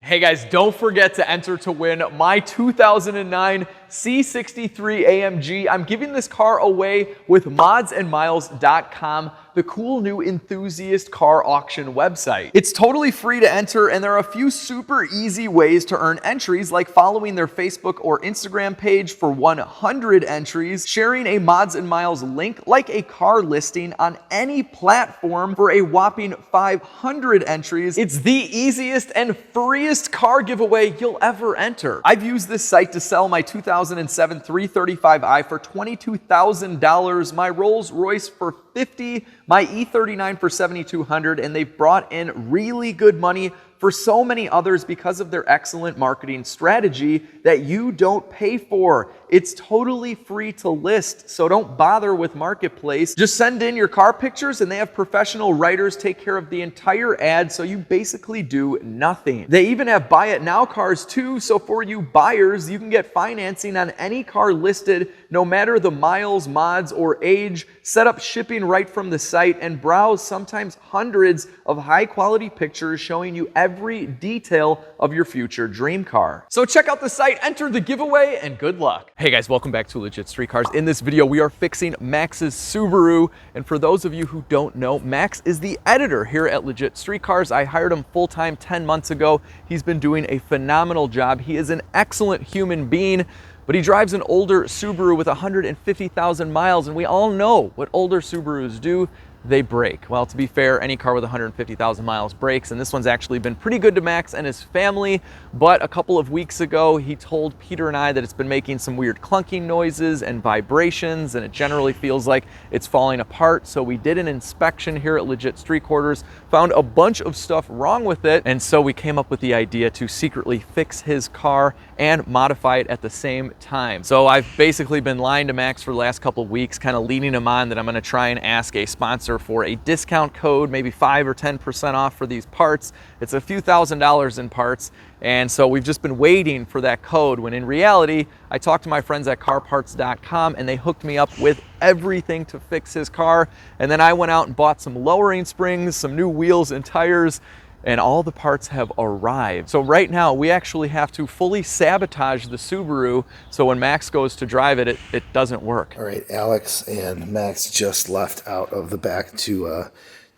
Hey guys, don't forget to enter to win my 2009 C63 AMG. I'm giving this car away with modsandmiles.com, the cool new enthusiast car auction website. It's totally free to enter, and there are a few super easy ways to earn entries, like following their Facebook or Instagram page for 100 entries, sharing a Mods and Miles link like a car listing on any platform for a whopping 500 entries. It's the easiest and freest car giveaway you'll ever enter. I've used this site to sell my 2007 335i for $22,000, my Rolls Royce for $50,000, my E39 for $7,200, and they've brought in really good money for so many others because of their excellent marketing strategy that you don't pay for. It's totally free to list, so don't bother with Marketplace. Just send in your car pictures and they have professional writers take care of the entire ad, so you basically do nothing. They even have buy it now cars too, so for you buyers, you can get financing on any car listed, no matter the miles, mods, or age. Set up shipping right from the site and browse sometimes hundreds of high quality pictures showing you every detail of your future dream car. So check out the site, enter the giveaway, and good luck. Hey guys, welcome back to Legit Street Cars. In this video, we are fixing Max's Subaru. And for those of you who don't know, Max is the editor here at Legit Street Cars. I hired him full-time 10 months ago. He's been doing a phenomenal job. He is an excellent human being, but he drives an older Subaru with 150,000 miles, and we all know what older Subarus do. They break. Well, to be fair, any car with 150,000 miles breaks, and this one's actually been pretty good to Max and his family, but a couple of weeks ago, he told Peter and I that it's been making some weird clunking noises and vibrations, and it generally feels like it's falling apart. So we did an inspection here at Legit Street Quarters, found a bunch of stuff wrong with it, and so we came up with the idea to secretly fix his car and modify it at the same time. So I've basically been lying to Max for the last couple of weeks, kind of leading him on that I'm gonna try and ask a sponsor for a discount code, maybe 5 or 10% off for these parts. It's a few $1,000s in parts, and so we've just been waiting for that code, when in reality, I talked to my friends at carparts.com and they hooked me up with everything to fix his car, and then I went out and bought some lowering springs, some new wheels and tires, and all the parts have arrived. So right now, we actually have to fully sabotage the Subaru, so when Max goes to drive it, it doesn't work. All right, Alex and Max just left out of the back to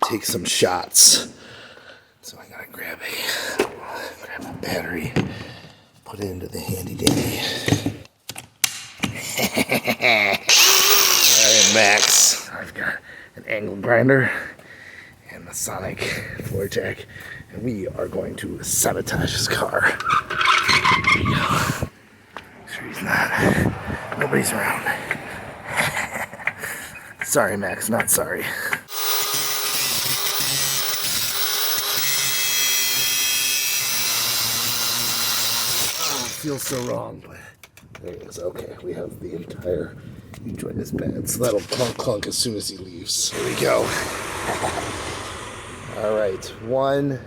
take some shots. So I gotta grab a battery, put it into the handy dandy. All right, Max, I've got an angle grinder and the sonic floor jack, and we are going to sabotage his car. There you go. Make sure he's not, nobody's around. Sorry, Max, not sorry. Oh, it feels so wrong, but there it is. Okay, we have the entire, you join this bed, so that'll clunk clunk as soon as he leaves. Here we go. All right, one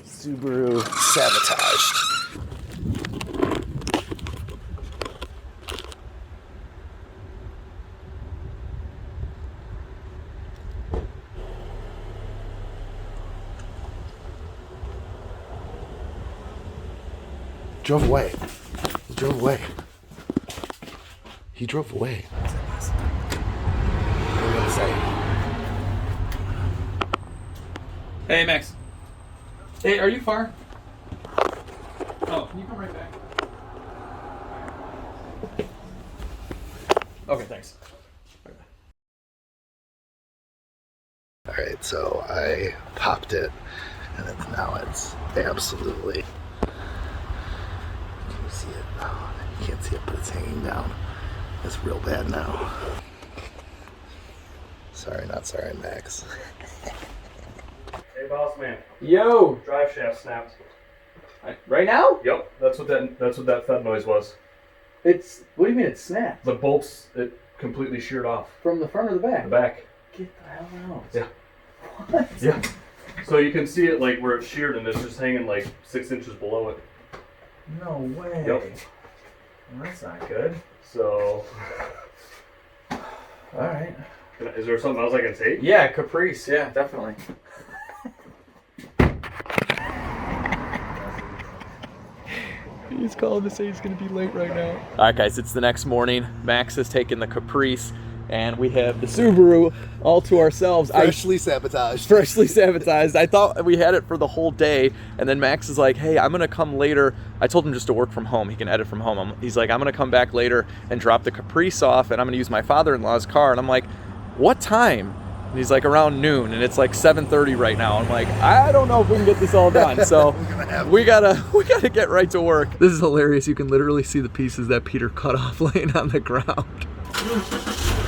Subaru sabotaged. Drove away. He drove away. He drove away. What are you gonna say? Hey, Max. Hey, are you far? Oh, can you come right back? Okay, thanks. All right, so I popped it, and now it's absolutely. Can you see it? Oh, you can't see it, but it's hanging down. It's real bad now. Sorry, not sorry, Max. Hey, boss man. Yo! Drive shaft snapped. Right now? Yep, that's what that thud noise was. It's, what do you mean it snapped? The bolts, it completely sheared off. From the front or the back? The back. Get the hell out. Yeah. What? Yeah. So you can see it like where it's sheared and it's just hanging like 6 inches below it. No way. Yep. Well, that's not good. So. Alright. Is there something else I can take? Yeah, Caprice. Yeah, definitely. He's calling to say he's gonna be late right now. All right, guys, it's the next morning. Max has taken the Caprice, and we have the Subaru all to ourselves. Freshly sabotaged. Freshly sabotaged. I thought we had it for the whole day, and then Max is like, hey, I'm gonna come later. I told him just to work from home. He can edit from home. He's like, I'm gonna come back later and drop the Caprice off, and I'm gonna use my father-in-law's car. And I'm like, what time? And he's like, around noon, and it's like 7:30 right now. I'm like, I don't know if we can get this all done. So we gotta get right to work. This is hilarious. You can literally see the pieces that Peter cut off laying on the ground.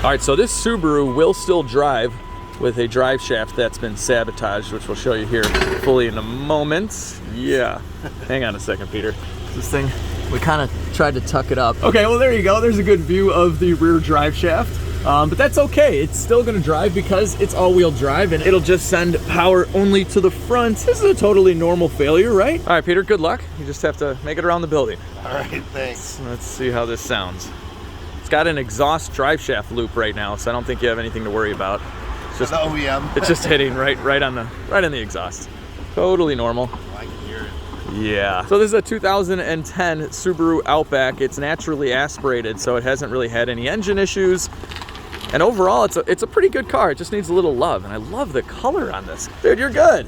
All right, so this Subaru will still drive with a drive shaft that's been sabotaged, which we'll show you here fully in a moment. Yeah, hang on a second, Peter. This thing, we kind of tried to tuck it up. Okay, well, there you go. There's a good view of the rear drive shaft. But that's okay. It's still gonna drive because it's all-wheel drive, and it'll just send power only to the front. This is a totally normal failure, right? All right, Peter, good luck. You just have to make it around the building. All right, thanks. Let's see how this sounds. It's got an exhaust drive shaft loop right now, so I don't think you have anything to worry about. It's just, it's just hitting right on the exhaust. Totally normal. I can hear it. Yeah. So this is a 2010 Subaru Outback. It's naturally aspirated, so it hasn't really had any engine issues. And overall, it's a pretty good car. It just needs a little love, and I love the color on this. Dude, you're good.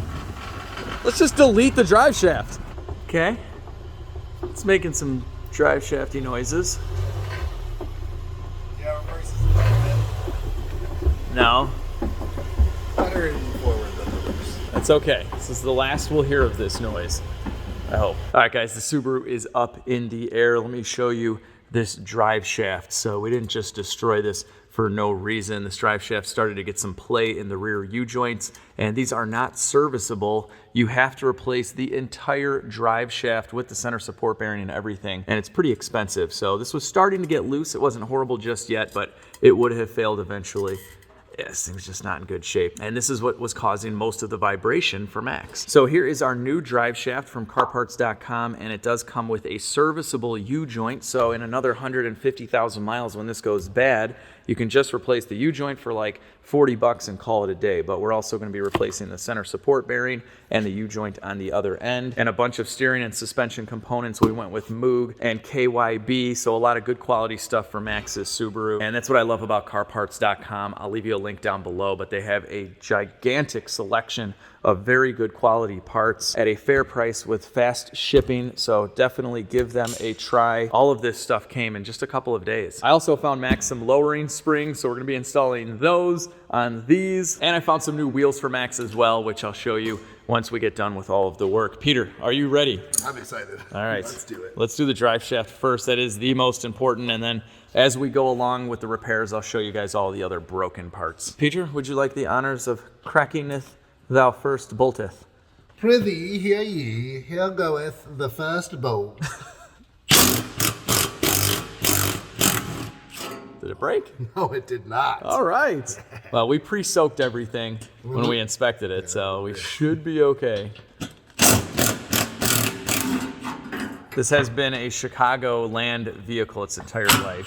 Let's just delete the drive shaft. Okay. It's making some drive shafty noises. Yeah, reverse is a little bit No. better in forward than reverse. That's okay. This is the last we'll hear of this noise, I hope. All right, guys, the Subaru is up in the air. Let me show you this drive shaft. So we didn't just destroy this for no reason. This drive shaft started to get some play in the rear U-joints, and these are not serviceable. You have to replace the entire drive shaft with the center support bearing and everything, and it's pretty expensive. So this was starting to get loose. It wasn't horrible just yet, but it would have failed eventually. Yes, it was just not in good shape. And this is what was causing most of the vibration for Max. So here is our new drive shaft from carparts.com, and it does come with a serviceable U-joint. So in another 150,000 miles when this goes bad, you can just replace the U-joint for like 40 bucks and call it a day. But we're also gonna be replacing the center support bearing and the U-joint on the other end, and a bunch of steering and suspension components. We went with Moog and KYB, so a lot of good quality stuff for Max's Subaru. And that's what I love about carparts.com. I'll leave you a link down below, but they have a gigantic selection of very good quality parts at a fair price with fast shipping, so definitely give them a try. All of this stuff came in just a couple of days. I also found Max some lowering springs, so we're gonna be installing those on these. And I found some new wheels for Max as well, which I'll show you once we get done with all of the work. Peter, are you ready? I'm excited. All right. Let's do it. Let's do the drive shaft first. That is the most important, and then as we go along with the repairs, I'll show you guys all the other broken parts. Peter, would you like the honors of crackingeth thou first bolteth? Prithee, hear ye, here goeth the first bolt. Did it break? No, it did not. All right. Well, we pre-soaked everything when we inspected it, so we should be okay. This has been a Chicago land vehicle its entire life.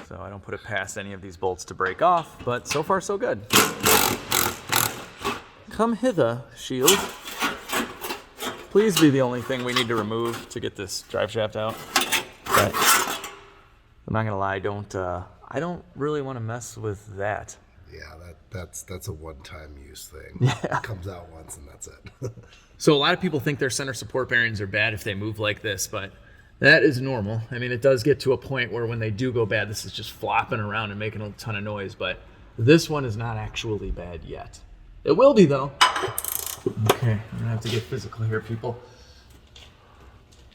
So I don't put it past any of these bolts to break off, but so far so good. Come hither, shield. Please be the only thing we need to remove to get this drive shaft out. But I'm not gonna lie, I don't really want to mess with that. Yeah, that's a one-time use thing. Yeah. It comes out once and that's it. So a lot of people think their center support bearings are bad if they move like this, but that is normal. I mean, it does get to a point where when they do go bad, this is just flopping around and making a ton of noise, but this one is not actually bad yet. It will be though. Okay, I'm gonna have to get physical here, people.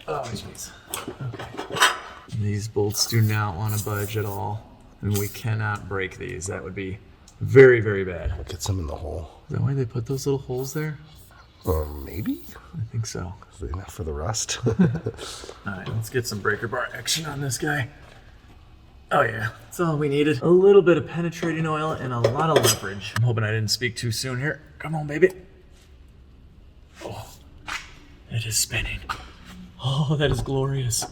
Oh, jeez. Okay. These bolts do not want to budge at all, and we cannot break these. That would be very, very bad. Get some in the hole. Is that why they put those little holes there? Maybe? I think so. Enough for the rust. All right, let's get some breaker bar action on this guy. Oh yeah, that's all we needed. A little bit of penetrating oil and a lot of leverage. I'm hoping I didn't speak too soon here. Come on, baby. Oh, it is spinning. Oh, that is glorious.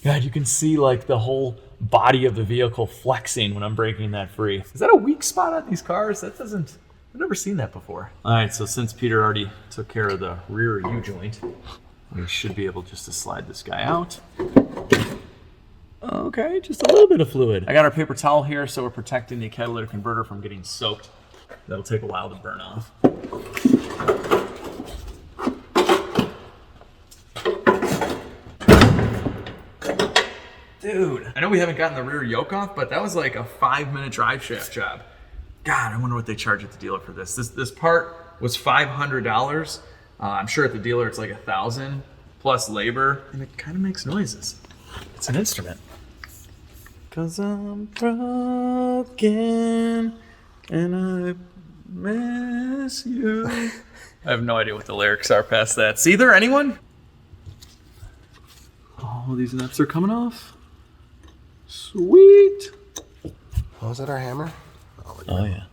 God, you can see like the whole body of the vehicle flexing when I'm breaking that free. Is that a weak spot on these cars? That doesn't I've never seen that before. All right, so since Peter already took care of the rear U-joint, we should be able just to slide this guy out. Okay, just a little bit of fluid. I got our paper towel here, so we're protecting the catalytic converter from getting soaked. That'll take a while to burn off. Dude, I know we haven't gotten the rear yoke off, but that was like a 5-minute drive shaft job. God, I wonder what they charge at the dealer for this. This part was $500. I'm sure at the dealer it's like $1,000 plus labor, and it kind of makes noises. It's an instrument. 'Cause I'm broken and I miss you. I have no idea what the lyrics are past that. See there, anyone? Oh, these nuts are coming off. Sweet. Oh, is that our hammer? Oh yeah.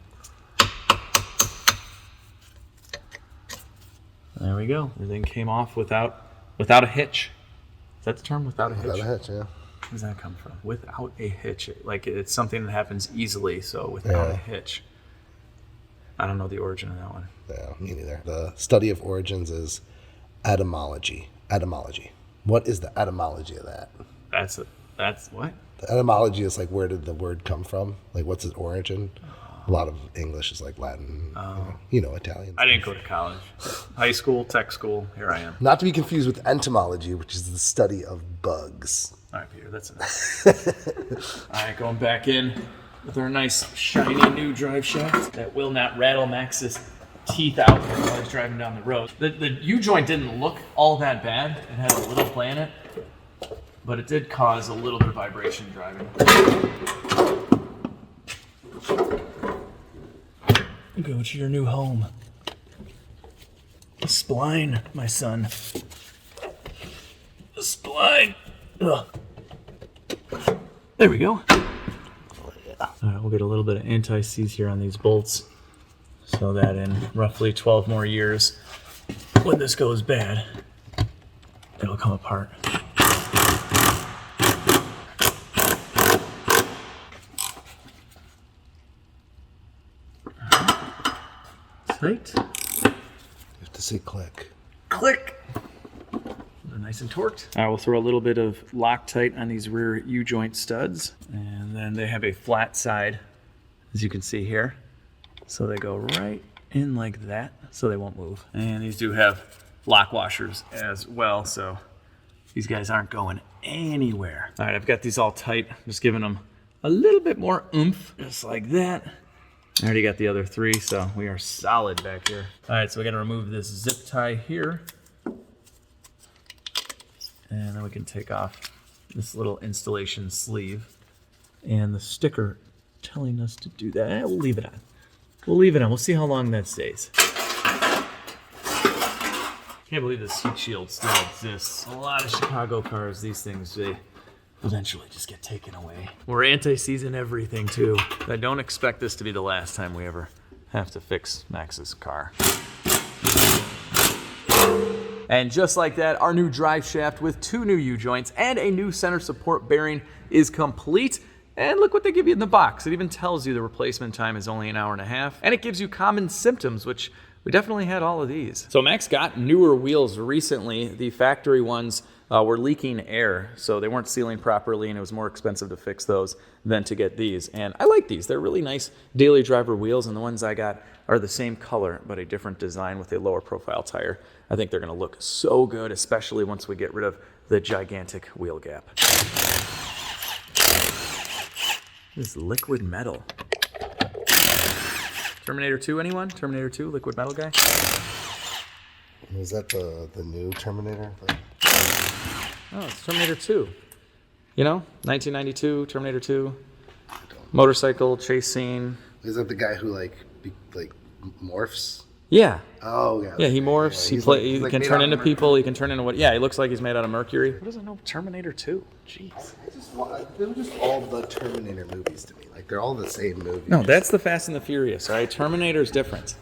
There we go. Everything came off without a hitch. Is that the term? Without a hitch? Without a hitch, yeah. Where does that come from? Without a hitch. Like it's something that happens easily, so without a hitch. I don't know the origin of that one. Yeah, me neither. The study of origins is etymology. Etymology. What is the etymology of that? That's what? The etymology is like, where did the word come from? Like, what's its origin? A lot of English is like Latin, Italian. I didn't go to college. High school, tech school, here I am. Not to be confused with entomology, which is the study of bugs. All right, Peter, that's enough. All right, going back in with our nice, shiny new drive shaft that will not rattle Max's teeth out while he's driving down the road. The U-joint didn't look all that bad. It had a little play in it, but it did cause a little bit of vibration driving. Go to your new home. The spline, my son. The spline. Ugh. There we go. All right, we'll get a little bit of anti-seize here on these bolts so that in roughly 12 more years, when this goes bad, it'll come apart. Tight. You have to say click. Click. They're nice and torqued. All right, we'll throw a little bit of Loctite on these rear U-joint studs. And then they have a flat side, as you can see here. So they go right in like that, so they won't move. And these do have lock washers as well, so these guys aren't going anywhere. All right, I've got these all tight. Just giving them a little bit more oomph, just like that. I already got the other three, so we are solid back here. All right, so we gotta remove this zip tie here. And then we can take off this little installation sleeve. And the sticker telling us to do that. We'll leave it on. We'll leave it on. We'll see how long that stays. Can't believe this heat shield still exists. A lot of Chicago cars, these things, they eventually just get taken away. We're anti-season everything too. I don't expect this to be the last time we ever have to fix Max's car. And just like that, our new drive shaft with 2 new U-joints and a new center support bearing is complete. And look what they give you in the box. It even tells you the replacement time is only 1.5 hours. And it gives you common symptoms, which we definitely had all of these. So Max got newer wheels recently. The factory ones were leaking air, so they weren't sealing properly, and it was more expensive to fix those than to get these. And I like these. They're really nice daily driver wheels, and the ones I got are the same color, but a different design with a lower profile tire. I think they're gonna look so good, especially once we get rid of the gigantic wheel gap. This liquid metal. Terminator 2, anyone? Terminator 2, liquid metal guy? Is that the new Terminator? Oh, it's Terminator 2. You know, 1992, Terminator 2. Motorcycle chase scene. Is that the guy who like morphs? Yeah. Oh yeah. Yeah, he morphs. Yeah, he like can made turn out of into mercury. people. He can turn into what? Yeah, he looks like he's made out of mercury. Who doesn't know Terminator 2? Jeez. They were just all the Terminator movies to me. Like they're all the same movie. No, that's the Fast and the Furious. All right, Terminator's different.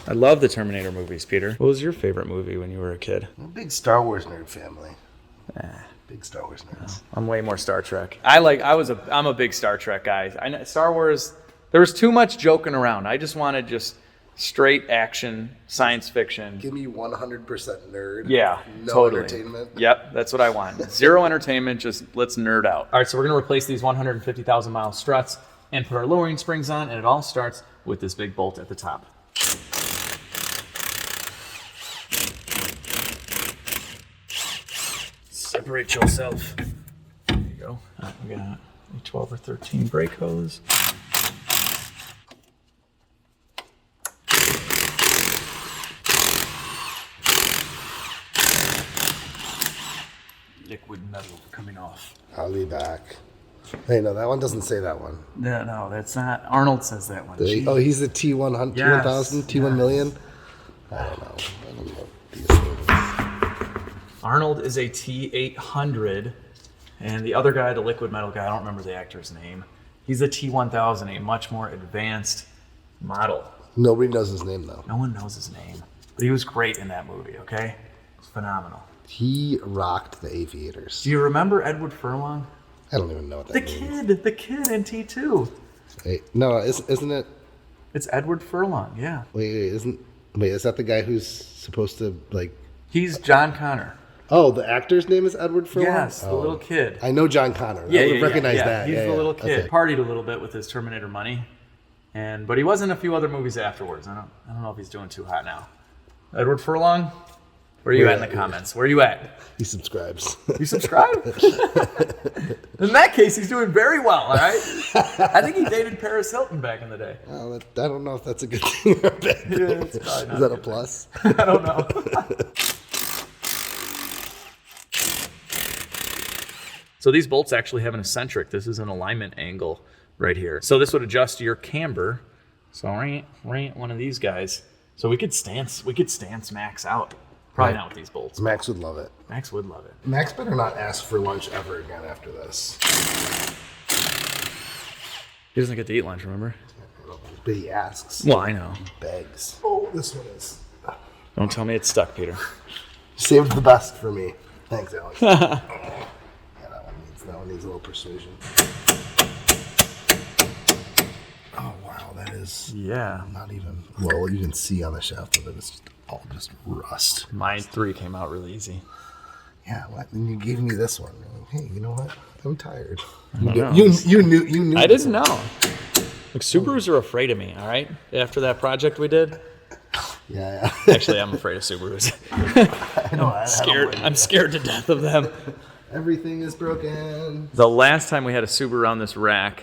I love the Terminator movies, Peter. What was your favorite movie when you were a kid? I'm a big Star Wars nerd family. Big Star Wars nerds. I'm way more Star Trek. I'm a big Star Trek guy. I know Star Wars. There was too much joking around. I just wanted straight action, science fiction. Give me 100% nerd. Yeah, no totally. entertainment. Yep, that's what I want. Zero entertainment, just let's nerd out. All right, so we're gonna replace these 150,000 mile struts and put our lowering springs on, and it all starts with this big bolt at the top. Separate yourself. There you go. All right, we got a 12 or 13 brake hose. Liquid metal coming off. I'll be back. Hey, no, that one doesn't say that one. No, that's not. Arnold says that one. Oh, he's the T100, Yes, T1000, T1 yes. million? I don't know these things. Arnold is a T800, and the other guy, the liquid metal guy, I don't remember the actor's name. He's a T1000, a much more advanced model. Nobody knows his name, though. No one knows his name, but he was great in that movie, okay? It was phenomenal. He rocked the Aviators. Do you remember Edward Furlong? I don't even know what that The means. kid in T2. Wait, no, isn't it? It's Edward Furlong, yeah. Wait, is that the guy who's supposed to, like... He's John Connor. Oh, the actor's name is Edward Furlong? Yes, the little kid. I know John Connor. I would recognize that. He's Yeah, the yeah. little kid. Okay. Partied a little bit with his Terminator money, but he was in a few other movies afterwards. I don't know if he's doing too hot now. Edward Furlong, where are you at in the comments? Where are you at? He subscribes. You subscribe? In that case, he's doing very well. All right. I think he dated Paris Hilton back in the day. Well, I don't know if that's a good thing or a bad thing. Yeah, it's probably not Is that a good. plus? I don't know. So these bolts actually have an eccentric. This is an alignment angle right here. So this would adjust your camber. So one of these guys. So we could stance Max out. Probably not with these bolts. Max would love it. Max would love it. Max better not ask for lunch ever again after this. He doesn't get to eat lunch, remember? But he asks. Well, I know. Begs. Oh, this one is. Don't tell me it's stuck, Peter. Saved the best for me. Thanks, Alex. Yeah, that one needs a little persuasion. Oh, wow, that is Yeah. not even... Well, you can see on the shaft of it, it's just rust. Mine 3 came out really easy. Yeah, and you gave me this one. Hey, you know what? I'm tired. know. You knew. I didn't know. Like, Subarus are afraid of me, all right? After that project we did. Yeah. Actually, I'm afraid of Subarus. I know. I'm scared to death of them. Everything is broken. The last time we had a Subaru on this rack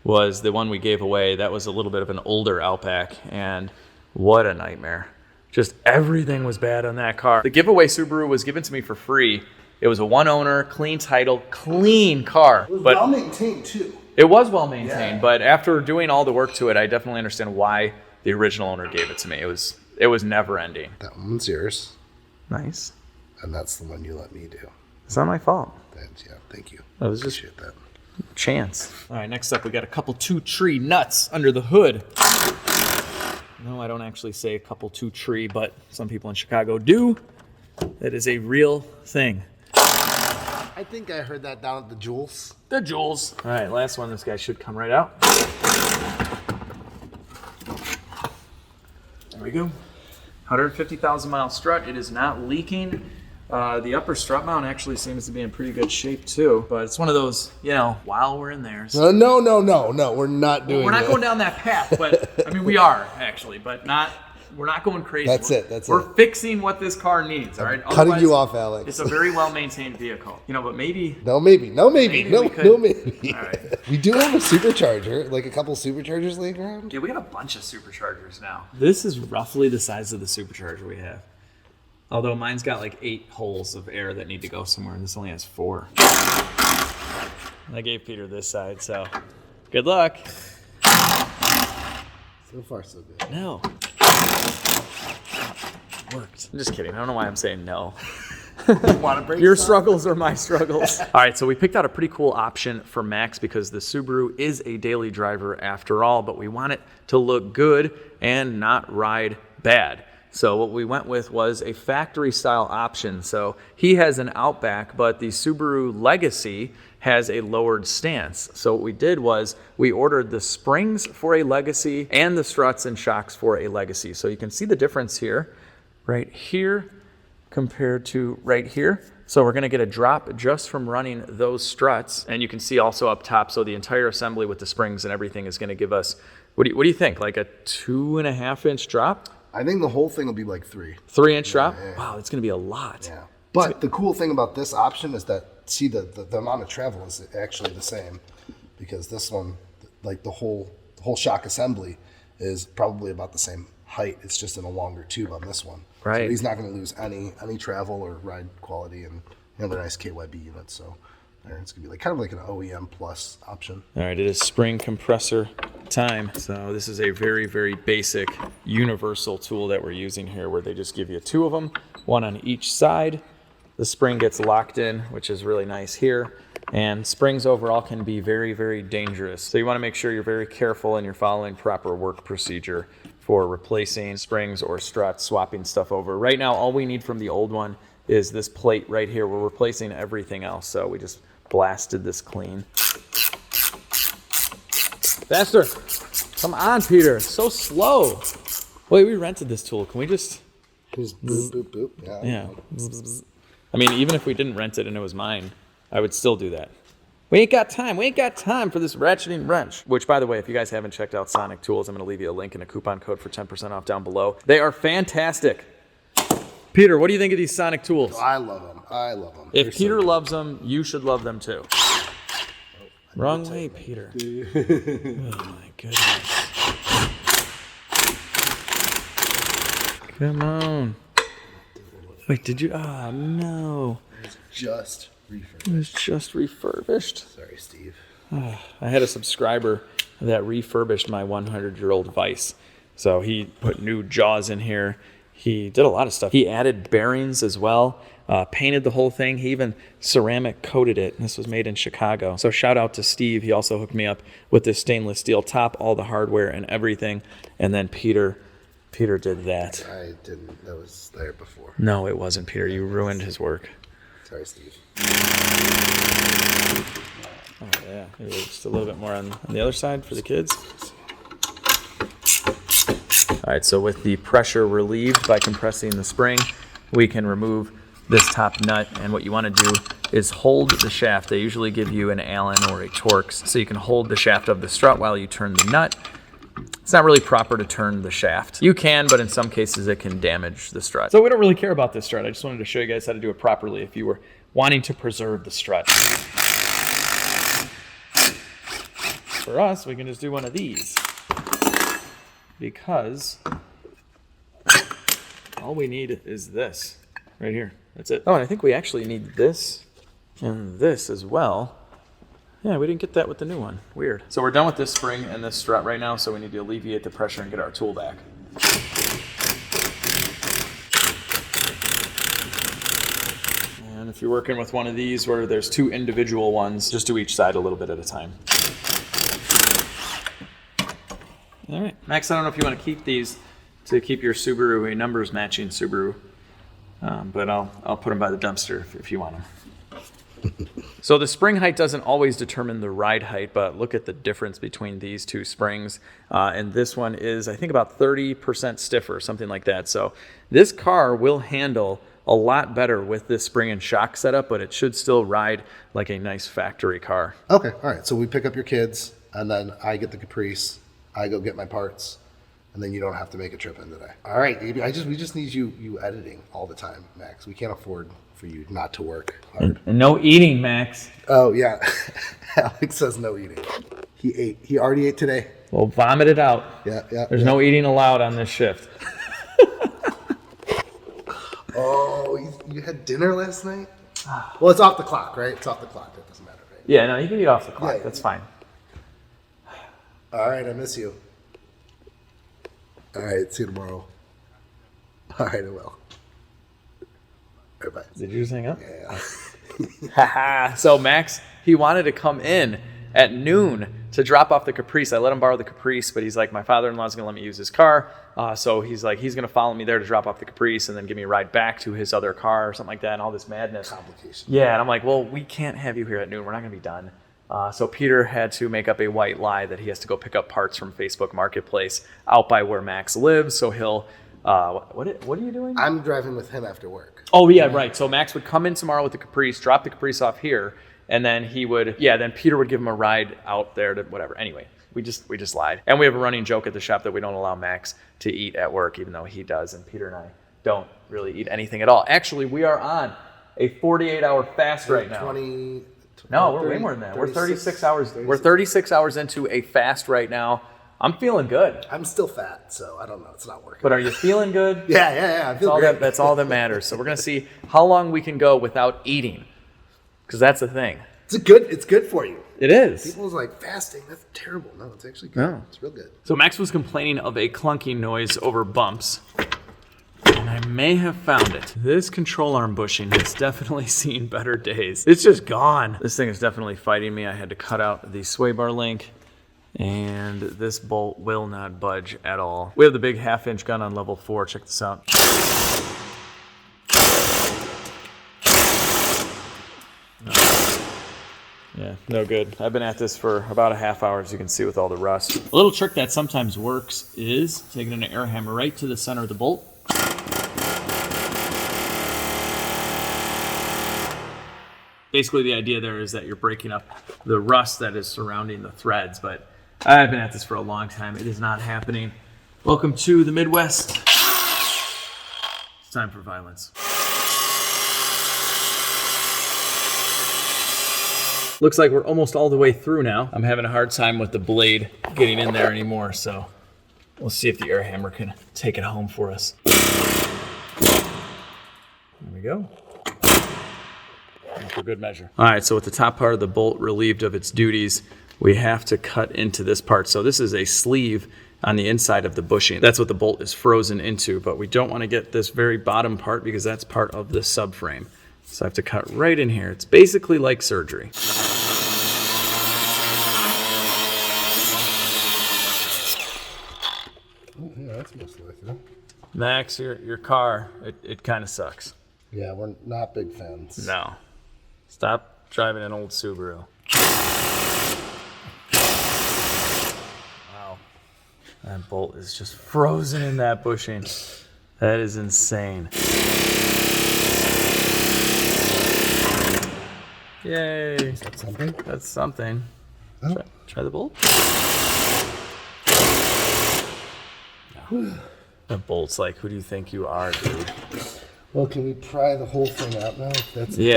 was the one we gave away. That was a little bit of an older Outback, and what a nightmare. Just everything was bad on that car. The giveaway Subaru was given to me for free. It was a one owner, clean title, clean car. It was But well maintained too. it was well maintained, Yeah. but after doing all the work to it, I definitely understand why the original owner gave it to me. It was never ending. That one's yours, Nice. and that's the one you let me do. It's not my fault. Yeah, thank you. That was just Appreciate that. chance. All right, next up we got a couple 2-tree nuts under the hood. No, I don't actually say a couple 2-tree, but some people in Chicago do. That is a real thing. I think I heard that down at the Jules. The jewels. All right, last one. This guy should come right out. There we go. 150,000 mile strut. It is not leaking. The upper strut mount actually seems to be in pretty good shape too. But it's one of those, while we're in there. So No, we're not doing we're not that. going down that path, but I mean we are actually, but we're not going crazy. That's it. We're fixing what this car needs. All right. Cutting Otherwise, you off, Alex. It's a very well maintained vehicle. But maybe. No, maybe. Maybe we could- No, maybe. All right. We do have a supercharger, like a couple superchargers laying around. Yeah, we got a bunch of superchargers now. This is roughly the size of the supercharger we have. Although mine's got like 8 holes of air that need to go somewhere, and this only has 4. And I gave Peter this side, so good luck. So far, so good. No. Worked. I'm just kidding. I don't know why I'm saying no. Want to break Your struggles are my struggles. All right, so we picked out a pretty cool option for Max because the Subaru is a daily driver after all, but we want it to look good and not ride bad. So what we went with was a factory style option. So he has an Outback, but the Subaru Legacy has a lowered stance. So what we did was we ordered the springs for a Legacy and the struts and shocks for a Legacy. So you can see the difference here, right here compared to right here. So we're gonna get a drop just from running those struts. And you can see also up top, so the entire assembly with the springs and everything is gonna give us, what do you think? Like a 2.5 inch drop? I think the whole thing will be like 3. 3 inch drop? Yeah. Wow, it's gonna be a lot. Yeah. But the cool thing about this option is that, see, the amount of travel is actually the same, because this one, like the whole shock assembly is probably about the same height. It's just in a longer tube on this one. Right. So he's not going to lose any travel or ride quality, and you know, they're nice KYB units. So it's going to be like kind of like an OEM plus option. All right, it is spring compressor time. So this is a very, very basic universal tool that we're using here, where they just give you 2 of them, 1 on each side. The spring gets locked in, which is really nice here. And springs overall can be very, very dangerous. So you want to make sure you're very careful and you're following proper work procedure for replacing springs or struts, swapping stuff over. Right now, all we need from the old one is this plate right here. We're replacing everything else. So we just blasted this clean. Faster. Come on, Peter. It's so slow. Wait, we rented this tool. Can we just... Just boop, boop, boop. Yeah. I mean, even if we didn't rent it and it was mine, I would still do that. We ain't got time. We ain't got time for this ratcheting wrench. Which, by the way, if you guys haven't checked out Sonic Tools, I'm going to leave you a link and a coupon code for 10% off down below. They are fantastic. Peter, what do you think of these Sonic Tools? I love them. I love them. If Peter loves them, you should love them too. Wrong way, Peter. Oh my goodness. Come on. Wait, did you? Oh, no. It's just refurbished. It was just refurbished. Sorry, Steve. I had a subscriber that refurbished my 100-year-old Vice. So he put new jaws in here. He did a lot of stuff. He added bearings as well, painted the whole thing. He even ceramic coated it. This was made in Chicago. So shout out to Steve. He also hooked me up with this stainless steel top, all the hardware and everything. And then Peter did that. I didn't. That was there before. No, it wasn't, Peter. You ruined his work. Sorry, Steve. Oh, yeah. Maybe just a little bit more on the other side for the kids. All right, so with the pressure relieved by compressing the spring, we can remove this top nut. And what you want to do is hold the shaft. They usually give you an Allen or a Torx, so you can hold the shaft of the strut while you turn the nut. It's not really proper to turn the shaft. You can, but in some cases it can damage the strut. So we don't really care about this strut. I just wanted to show you guys how to do it properly if you were wanting to preserve the strut. For us, we can just do one of these, because all we need is this right here. That's it. Oh, and I think we actually need this and this as well. Yeah, we didn't get that with the new one. Weird. So we're done with this spring and this strut right now, so we need to alleviate the pressure and get our tool back. And if you're working with one of these where there's 2 individual ones, just do each side a little bit at a time. All right. Max, I don't know if you want to keep these to keep your Subaru a numbers matching Subaru, but I'll put them by the dumpster if you want them. So the spring height doesn't always determine the ride height, but look at the difference between these 2 springs. And this one is, I think, about 30% stiffer, something like that. So this car will handle a lot better with this spring and shock setup, but it should still ride like a nice factory car. Okay, all right. So we pick up your kids, and then I get the Caprice. I go get my parts, and then you don't have to make a trip in today. All right, baby. We just need you editing all the time, Max. We can't afford for you not to work hard. And no eating, Max. Oh yeah, Alex says no eating. He ate. He already ate today. Well, vomit it out. Yeah. There's no eating allowed on this shift. Oh, you had dinner last night? Well, it's off the clock, right? It's off the clock. It doesn't matter, right? Yeah, no, you can eat off the clock. Yeah. That's fine. All right, I miss you. All right, see you tomorrow. All right, I will. All right, bye. Did you just hang up? Yeah. Haha. So Max, he wanted to come in at noon to drop off the Caprice. I let him borrow the Caprice, but he's like, my father-in-law's gonna let me use his car. So he's like, he's gonna follow me there to drop off the Caprice and then give me a ride back to his other car or something like that, and all this madness. Complication. Yeah, and I'm like, well, we can't have you here at noon. We're not gonna be done. So Peter had to make up a white lie that he has to go pick up parts from Facebook Marketplace out by where Max lives. So he'll, what are you doing? I'm driving with him after work. Oh yeah, right. So Max would come in tomorrow with the Caprice, drop the Caprice off here, and then he would, then Peter would give him a ride out there to whatever. Anyway, we just lied. And we have a running joke at the shop that we don't allow Max to eat at work, even though he does, and Peter and I don't really eat anything at all. Actually, we are on a 48-hour fast right now. No, we're way more than that. We're 36 hours. We're 36 hours into a fast right now. I'm feeling good. I'm still fat, so I don't know. It's not working. But are you feeling good? Yeah. I feel great. That's all that matters. So we're gonna see how long we can go without eating, because that's the thing. It's good for you. It is. People's like, fasting, that's terrible. No, it's actually good. No. It's real good. So Max was complaining of a clunky noise over bumps, and I may have found it. This control arm bushing has definitely seen better days. It's just gone. This thing is definitely fighting me. I had to cut out the sway bar link, and this bolt will not budge at all. We have the big 1/2-inch gun on level 4. Check this out. Yeah, no good. I've been at this for about a half hour, as you can see, with all the rust. A little trick that sometimes works is taking an air hammer right to the center of the bolt. Basically, the idea there is that you're breaking up the rust that is surrounding the threads, but I've been at this for a long time. It is not happening. Welcome to the Midwest. It's time for violence. Looks like we're almost all the way through now. I'm having a hard time with the blade getting in there anymore, so we'll see if the air hammer can take it home for us. There we go. For good measure. All right, so with the top part of the bolt relieved of its duties, we have to cut into this part. So this is a sleeve on the inside of the bushing. That's what the bolt is frozen into, but we don't want to get this very bottom part because that's part of the subframe. So I have to cut right in here. It's basically like surgery. Oh, yeah, that's most likely. Max, your car, it kind of sucks. Yeah, we're not big fans. No. Stop driving an old Subaru. Wow. That bolt is just frozen in that bushing. That is insane. Yay. Is that something? That's something. Oh. Try the bolt. No. That bolt's like, who do you think you are, dude? Well, can we pry the whole thing out now? Let's we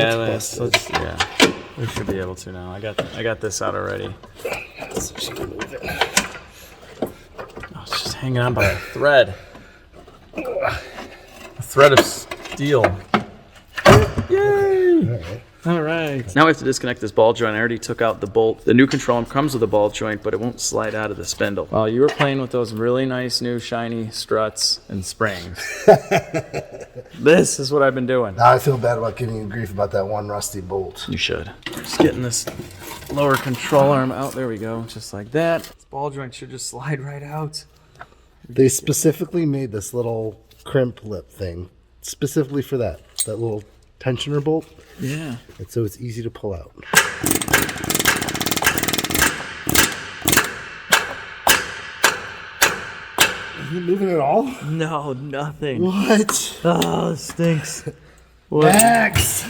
should be able to now. I got this out already. So she can move it. Oh, it's just hanging on by a thread. A thread of steel. Yay! All right. All right. Now we have to disconnect this ball joint. I already took out the bolt. The new control arm comes with a ball joint, but it won't slide out of the spindle. Well, you were playing with those really nice new shiny struts and springs. This is what I've been doing. Now I feel bad about giving you grief about that one rusty bolt. You should. Just getting this lower control arm out. There we go. Just like that. This ball joint should just slide right out. They specifically made this little crimp lip thing specifically for that little tensioner bolt. Yeah. And so it's easy to pull out. Is it moving at all? No, nothing. What? Oh, it stinks. What? Max!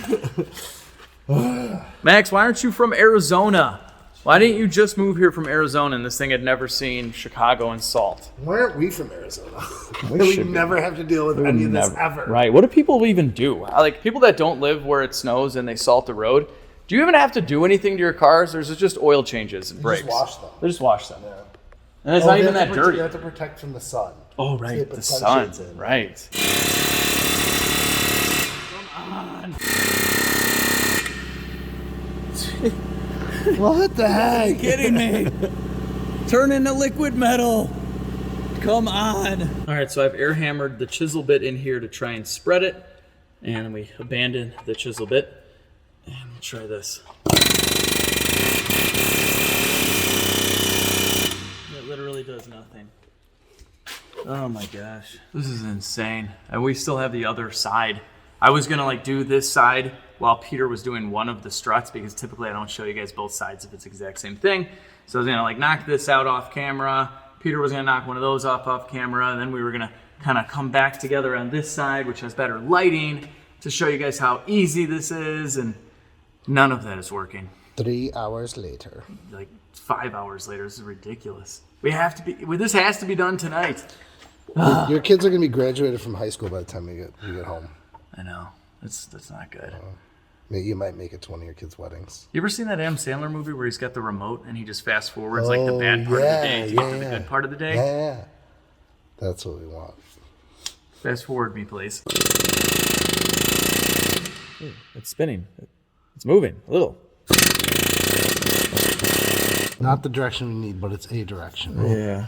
Max, why aren't you from Arizona? Why didn't you just move here from Arizona and this thing had never seen Chicago and salt? Why aren't we from Arizona? We never have to deal with any of this ever. Right. What do people even do? Like people that don't live where it snows and they salt the road, do you even have to do anything to your cars, or is it just oil changes and brakes? Just wash them. They just wash them. Yeah. And it's not even that dirty. You have to protect from the sun. Oh, So right. they put The sun sun. shades in. Right. Come on. What the heck? Kidding me? Turn into liquid metal. Come on. All right, so I've air hammered the chisel bit in here to try and spread it. And we abandon the chisel bit. And we'll try this. really does nothing. Oh my gosh, this is insane. And we still have the other side. I was gonna like do this side while Peter was doing one of the struts, because typically I don't show you guys both sides if it's the exact same thing. So I was gonna like knock this out off camera. Peter was gonna knock one of those off camera, and then we were gonna kind of come back together on this side, which has better lighting, to show you guys how easy this is, and none of that is working. 3 hours later. Like 5 hours later, this is ridiculous. This has to be done tonight. Your kids are going to be graduated from high school by the time you get home. I know. That's not good. You might make it to one of your kids' weddings. You ever seen that Adam Sandler movie where he's got the remote and he just fast forwards like the bad part of the day to get to the good part of the day? Yeah. That's what we want. Fast forward me, please. Ooh, it's spinning. It's moving a little. Not the direction we need, but it's a direction. Yeah.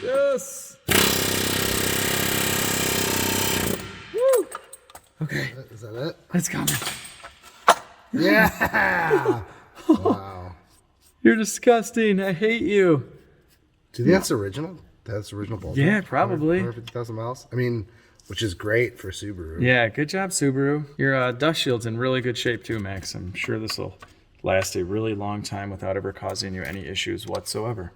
Yes. Woo. Okay. Is that it? It's coming. Yeah. Wow. You're disgusting. I hate you. Do you think that's original? That's original bolt? Yeah, probably. 150,000 miles? I mean, which is great for Subaru. Yeah, good job, Subaru. Your dust shield's in really good shape too, Max. I'm sure this will last a really long time without ever causing you any issues whatsoever.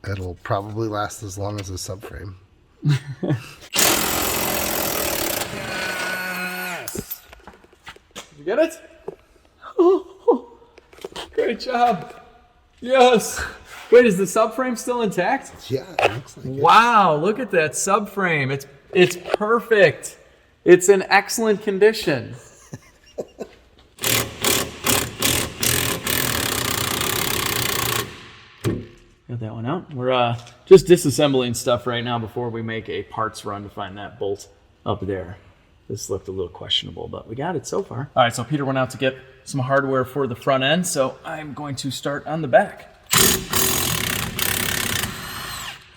It'll probably last as long as the subframe. Yes! Did you get it? Oh, great job. Yes. Wait, is the subframe still intact? Yeah, it looks like it. Wow, look at that subframe. It's perfect. It's in excellent condition. Got that one out. We're just disassembling stuff right now before we make a parts run to find that bolt up there. This looked a little questionable, but we got it so far. All right, so Peter went out to get some hardware for the front end, so I'm going to start on the back.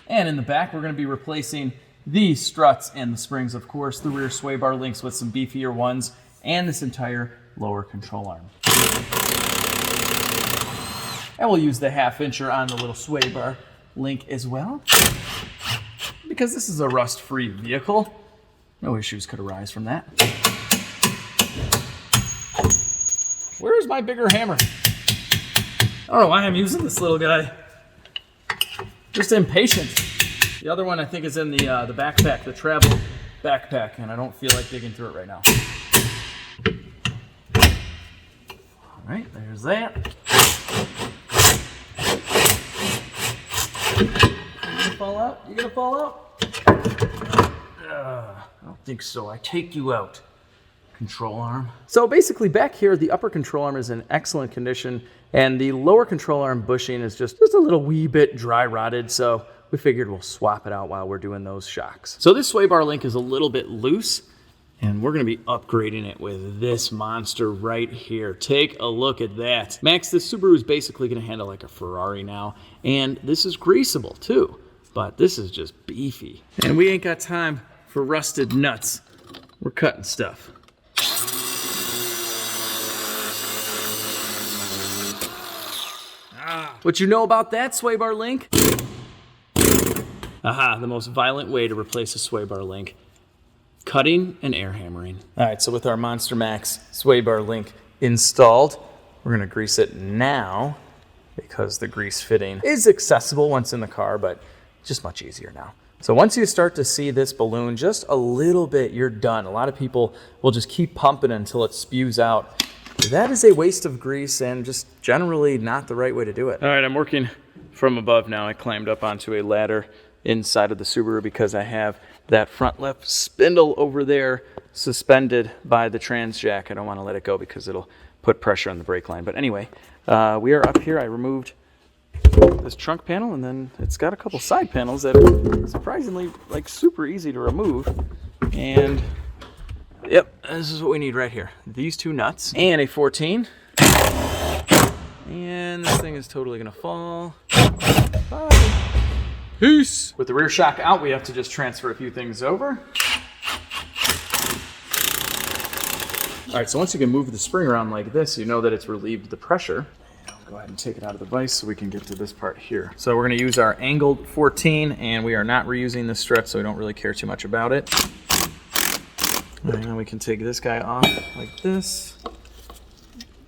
And in the back, we're going to be replacing the struts and the springs, of course, the rear sway bar links with some beefier ones, and this entire lower control arm. And we'll use the 1/2 incher on the little sway bar link as well. Because this is a rust-free vehicle, no issues could arise from that. Where's my bigger hammer? I don't know why I'm using this little guy. Just impatient. The other one I think is in the backpack, the travel backpack, and I don't feel like digging through it right now. All right, there's that. You gonna fall out? You gonna fall out? I don't think so. I take you out. Control arm. So basically back here, the upper control arm is in excellent condition, and the lower control arm bushing is just a little wee bit dry rotted, so we figured we'll swap it out while we're doing those shocks. So this sway bar link is a little bit loose, and we're gonna be upgrading it with this monster right here. Take a look at that. Max, this Subaru is basically gonna handle like a Ferrari now, and this is greasable too, but this is just beefy. And we ain't got time for rusted nuts. We're cutting stuff. What you know about that sway bar link? Aha, the most violent way to replace a sway bar link. Cutting and air hammering. All right, so with our Monster Max sway bar link installed, we're gonna grease it now because the grease fitting is accessible once in the car, but just much easier now. So once you start to see this balloon just a little bit, you're done. A lot of people will just keep pumping until it spews out. That is a waste of grease and just generally not the right way to do it. All right, I'm working from above now. I climbed up onto a ladder inside of the Subaru because I have that front left spindle over there suspended by the trans jack. I don't want to let it go because it'll put pressure on the brake line. But anyway, we are up here. I removed this trunk panel, and then it's got a couple side panels that are surprisingly like super easy to remove. And yep, this is what we need right here. These two nuts and a 14. And this thing is totally gonna fall. Bye. Peace. With the rear shock out, we have to just transfer a few things over. All right, so once you can move the spring around like this, you know that it's relieved the pressure. I'll go ahead and take it out of the vise so we can get to this part here. So we're gonna use our angled 14, and we are not reusing the strut, so we don't really care too much about it. And then we can take this guy off like this.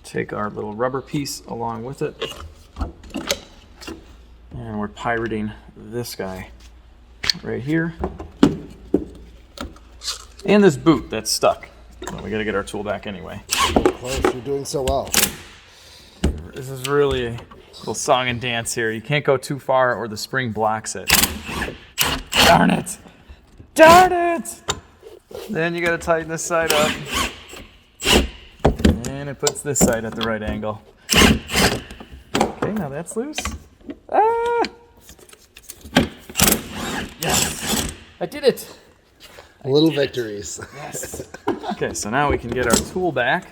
Take our little rubber piece along with it. And we're pirating this guy right here. And this boot that's stuck. Well, we gotta get our tool back anyway. Close, you're doing so well. This is really a little song and dance here. You can't go too far or the spring blocks it. Darn it! Darn it! Then you gotta tighten this side up. And it puts this side at the right angle. Okay, now that's loose. Ah! Yes! I did it! Little victories. Yes. Okay, so now we can get our tool back.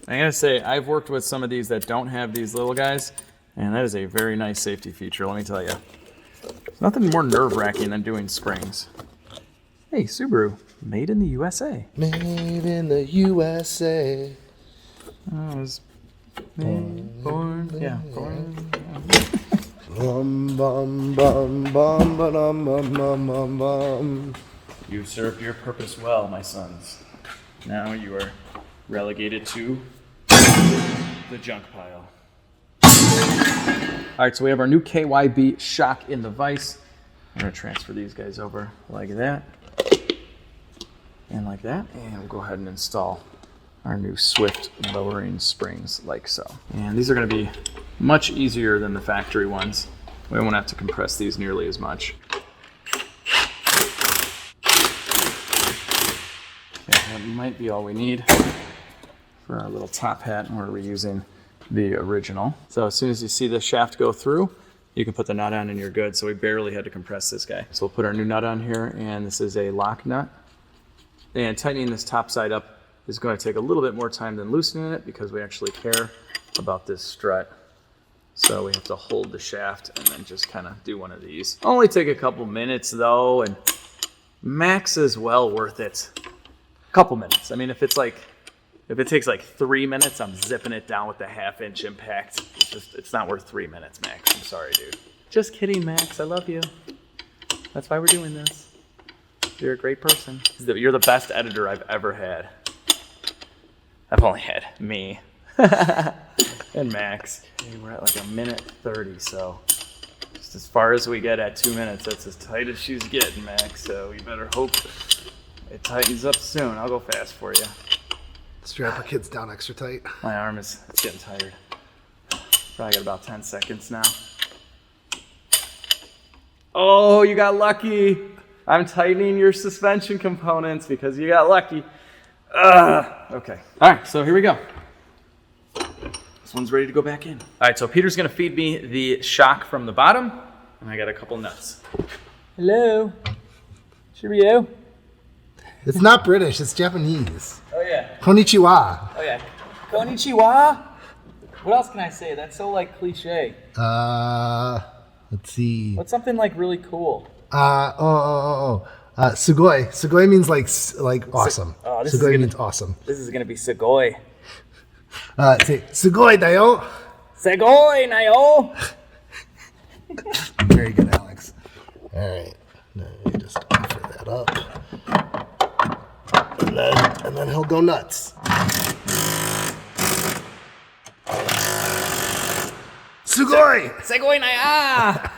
I gotta say, I've worked with some of these that don't have these little guys, and that is a very nice safety feature, let me tell you. There's nothing more nerve-wracking than doing springs. Hey, Subaru, made in the USA. Made in the USA. Oh, it was born. Bum, bum, bum, bum, ba-dum, bum, bum, bum, bum. You've served your purpose well, my sons. Now you are relegated to the junk pile. All right, so we have our new KYB shock in the vise. I'm gonna transfer these guys over like that and like that. And we'll go ahead and install our new Swift lowering springs like so. And these are gonna be much easier than the factory ones. We won't have to compress these nearly as much. That might be all we need for our little top hat, and we're reusing the original. So as soon as you see the shaft go through, you can put the nut on and you're good. So we barely had to compress this guy. So we'll put our new nut on here, and this is a lock nut. And tightening this top side up is going to take a little bit more time than loosening it because we actually care about this strut. So we have to hold the shaft and then just kind of do one of these. Only take a couple minutes though, and max is well worth it. Couple minutes. I mean, if it takes like 3 minutes, I'm zipping it down with the 1/2 inch impact. It's not worth 3 minutes, Max. I'm sorry, dude. Just kidding, Max. I love you. That's why we're doing this. You're a great person. You're the best editor I've ever had. I've only had me and Max. Hey, we're at like 1:30, so just as far as we get at 2 minutes, that's as tight as she's getting, Max. So you better hope it tightens up soon. I'll go fast for you. Strap our kids down extra tight. My arm it's getting tired. Probably got about 10 seconds now. Oh, you got lucky. I'm tightening your suspension components because you got lucky. Okay. All right, so here we go. This one's ready to go back in. All right, so Peter's gonna feed me the shock from the bottom, and I got a couple nuts. Hello. Cheerio. It's not British, it's Japanese. Oh yeah. Konnichiwa. Oh yeah. Konnichiwa. What else can I say? That's so like cliche. Let's see. What's something like really cool? Sugoi. Sugoi means like awesome. Oh, this is Sugoi gonna- means awesome. This is gonna be Sugoi. Say Sugoi dayo. Sugoi nayo. Very good, Alex. All right. Now you just offer that up. And then he'll go nuts. Sugoi! Sugoi naya.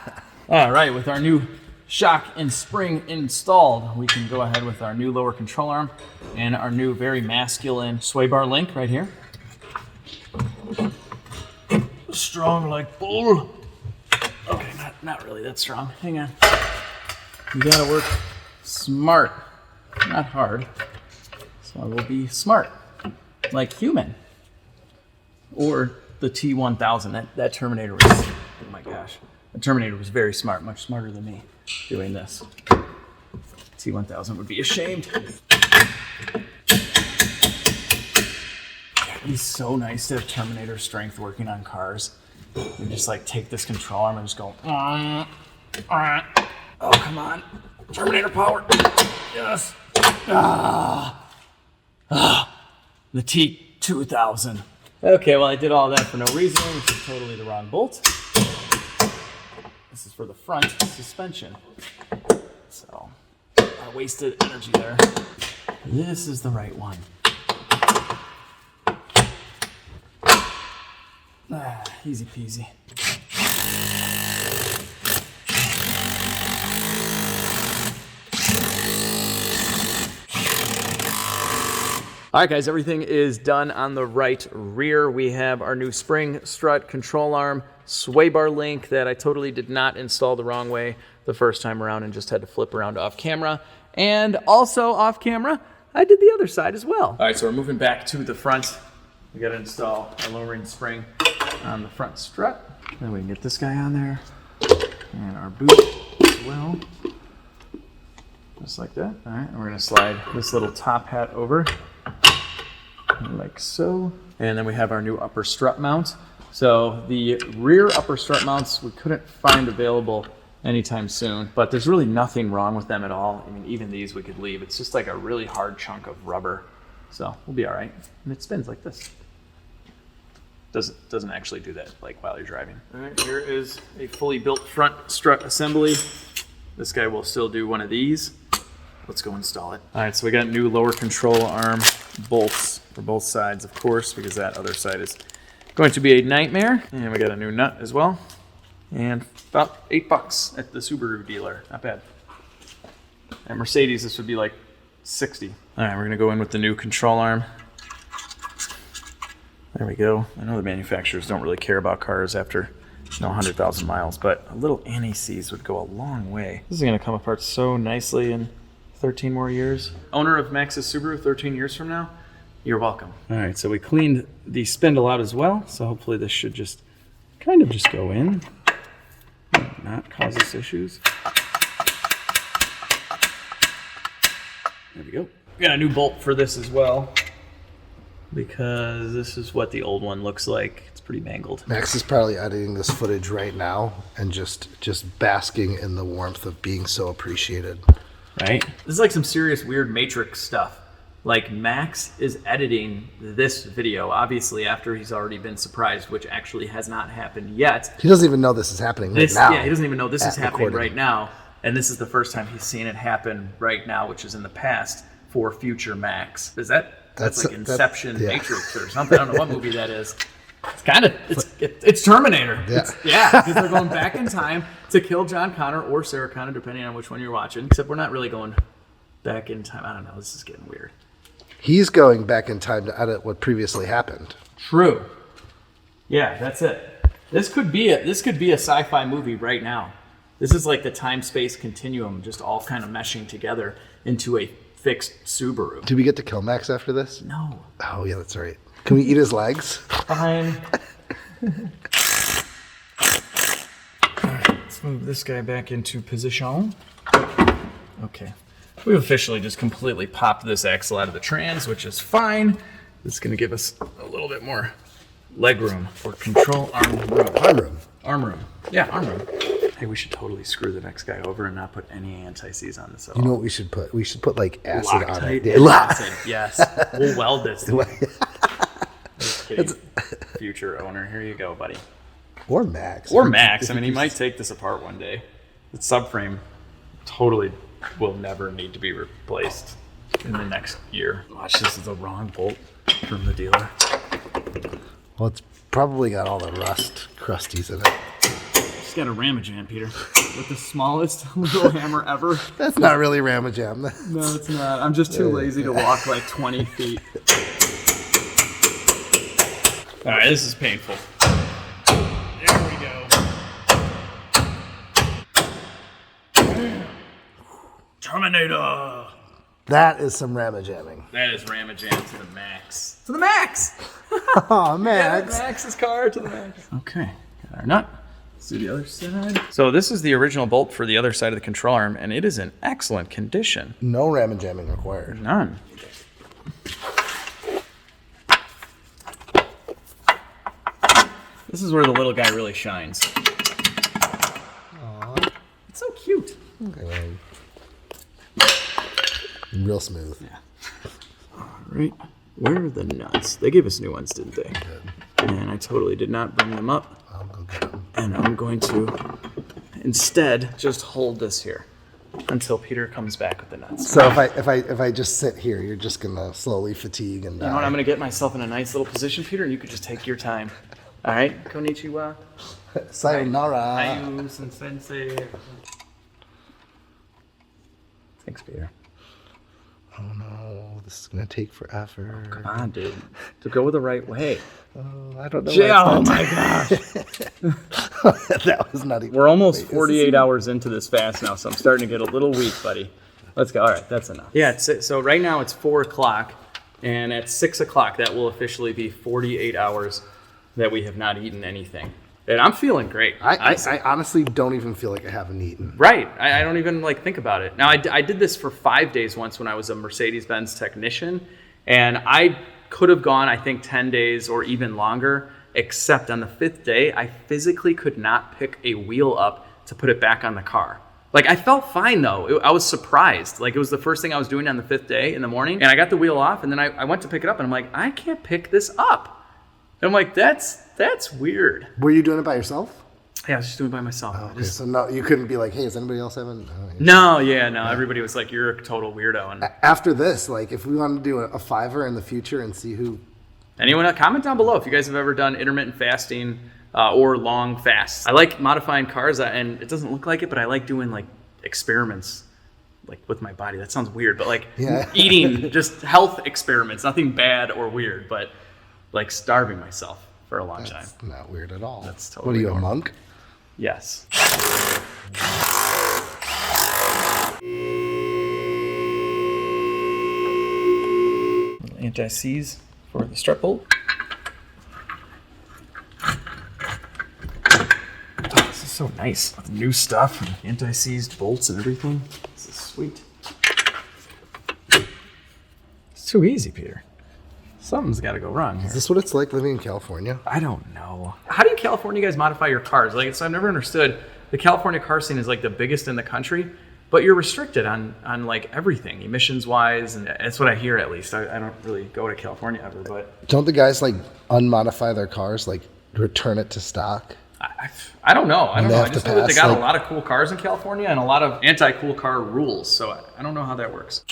All right, with our new shock and spring installed, we can go ahead with our new lower control arm and our new very masculine sway bar link right here. Strong like bull. Okay, not really that strong. Hang on. You gotta work smart, not hard. So I will be smart, like human. Or the T-1000. That Terminator was, oh my gosh. The Terminator was very smart, much smarter than me doing this. T-1000 would be ashamed. It'd be so nice to have Terminator strength working on cars. You just like take this control arm and just go, oh, come on. Terminator power. Yes. the T2000. Okay, well I did all that for no reason, which is totally the wrong bolt. This is for the front suspension. So I wasted energy there. This is the right one. Easy peasy. All right, guys, everything is done on the right rear. We have our new spring strut control arm, sway bar link that I totally did not install the wrong way the first time around and just had to flip around off camera. And also off camera, I did the other side as well. All right, so we're moving back to the front. We got to install a lowering spring on the front strut. Then we can get this guy on there and our boot as well. Just like that. All right, and we're gonna slide this little top hat over like so. And then we have our new upper strut mount. So the rear upper strut mounts we couldn't find available anytime soon, but there's really nothing wrong with them at all. I mean, even these we could leave. It's just like a really hard chunk of rubber. So we'll be all right. And it spins like this. Doesn't actually do that like while you're driving. All right, here is a fully built front strut assembly. This guy will still do one of these. Let's go install it. All right, so we got new lower control arm bolts for both sides, of course, because that other side is going to be a nightmare. And we got a new nut as well. And about $8 at the Subaru dealer. Not bad. At Mercedes, this would be like 60. All right, we're gonna go in with the new control arm. There we go. I know the manufacturers don't really care about cars after 100,000 miles, but a little anti-seize would go a long way. This is gonna come apart so nicely in 13 more years. Owner of Max's Subaru 13 years from now, you're welcome. All right, so we cleaned the spindle out as well, so hopefully this should just kind of just go in, not cause us issues. There we go. We got a new bolt for this as well, because this is what the old one looks like. It's pretty mangled. Max is probably editing this footage right now and just basking in the warmth of being so appreciated. Right? This is like some serious weird Matrix stuff. Like Max is editing this video, obviously after he's already been surprised, which actually has not happened yet. He doesn't even know this is happening right now. Yeah, he doesn't even know this is happening recording. right now. And this is the first time he's seen it happen right now, which is in the past for future Max. Is that's like Inception, yeah. Matrix or something? I don't know what movie that is. It's kind of, it's Terminator. Yeah. Because they're going back in time to kill John Connor or Sarah Connor, depending on which one you're watching. Except we're not really going back in time. I don't know. This is getting weird. He's going back in time to edit what previously happened. True. Yeah, that's it. This could be a sci-fi movie right now. This is like the time-space continuum just all kind of meshing together into a fixed Subaru. Do we get to kill Max after this? No. Oh, yeah, that's right. Can we eat his legs? Fine. Alright, let's move this guy back into position. Okay. We've officially just completely popped this axle out of the trans, which is fine. This is going to give us a little bit more leg room for control arm room. Arm room. Yeah, arm room. Hey, we should totally screw the next guy over and not put any anti-seize on this at all. You know what we should put? We should put like acid on it. Acid, yes. We'll weld this. Just kidding. Future owner, here you go, buddy. Or Max. Or Max. I mean, he might take this apart one day. The subframe totally will never need to be replaced in the next year. Watch, this is the wrong bolt from the dealer. Well, it's probably got all the rust crusties in it. Just got a Ramajam, Peter, with the smallest little hammer ever. That's not really Ramajam. No, it's not. I'm just too lazy to walk like 20 feet. All right, this is painful. There we go. Terminator. That is some Ramajamming. That is Ramajam to the max. To the max! Oh, Max. Yeah, Max's car to the max. Okay, got our nut. Let's do the other side. So this is the original bolt for the other side of the control arm, and it is in excellent condition. No Ramajamming required. None. This is where the little guy really shines. Aww. It's so cute. Okay, well, real smooth. Yeah. All right. Where are the nuts? They gave us new ones, didn't they? And I totally did not bring them up. I'll go get them. And I'm going to instead just hold this here until Peter comes back with the nuts. So if I just sit here, you're just gonna slowly fatigue and die. You know what? I'm going to get myself in a nice little position, Peter, and you could just take your time. All right? Konnichiwa. Sayonara. Ayu sensei. Thanks, Peter. Oh no, this is gonna take forever. Come on, dude. To go the right way. Oh, I don't know. Oh my gosh. That was not even. We're almost 48 hours into this fast now, so I'm starting to get a little weak, buddy. Let's go. All right, that's enough. Yeah, so right now it's 4 o'clock, and at 6 o'clock, that will officially be 48 hours that we have not eaten anything. And I'm feeling great. I honestly don't even feel like I haven't eaten. Right. I don't even think about it. Now, I did this for 5 days once when I was a Mercedes-Benz technician, and I could have gone, I think, 10 days or even longer, except on the 5th day, I physically could not pick a wheel up to put it back on the car. I felt fine, though. I was surprised. It was the first thing I was doing on the 5th day in the morning, and I got the wheel off, and then I went to pick it up, and I'm like, I can't pick this up. And I'm like, that's weird. Were you doing it by yourself? Yeah, I was just doing it by myself. Oh, okay, so no, you couldn't be like, hey, is anybody else having? No. Everybody was like, you're a total weirdo. And after this, if we wanted to do a fiver in the future and see who. Anyone, comment down below if you guys have ever done intermittent fasting or long fasts. I like modifying cars, and it doesn't look like it, but I like doing experiments with my body. That sounds weird, but eating, just health experiments, nothing bad or weird, but starving myself for a long time. That's not weird at all. That's totally What are you, normal. a monk? Yes. Anti-seize for the strut bolt. Oh, this is so nice. New stuff, anti-seized bolts and everything. This is sweet. It's too easy, Peter. Something's got to go wrong here. Is this what it's like living in California? I don't know. How do you California guys modify your cars? So I've never understood. The California car scene is the biggest in the country, but you're restricted on everything, emissions wise, and that's what I hear at least. I don't really go to California ever, but Don't the guys unmodify their cars, return it to stock? I don't know. I don't know. I have just to know that they pass, got a lot of cool cars in California and a lot of anti-cool car rules. So I don't know how that works.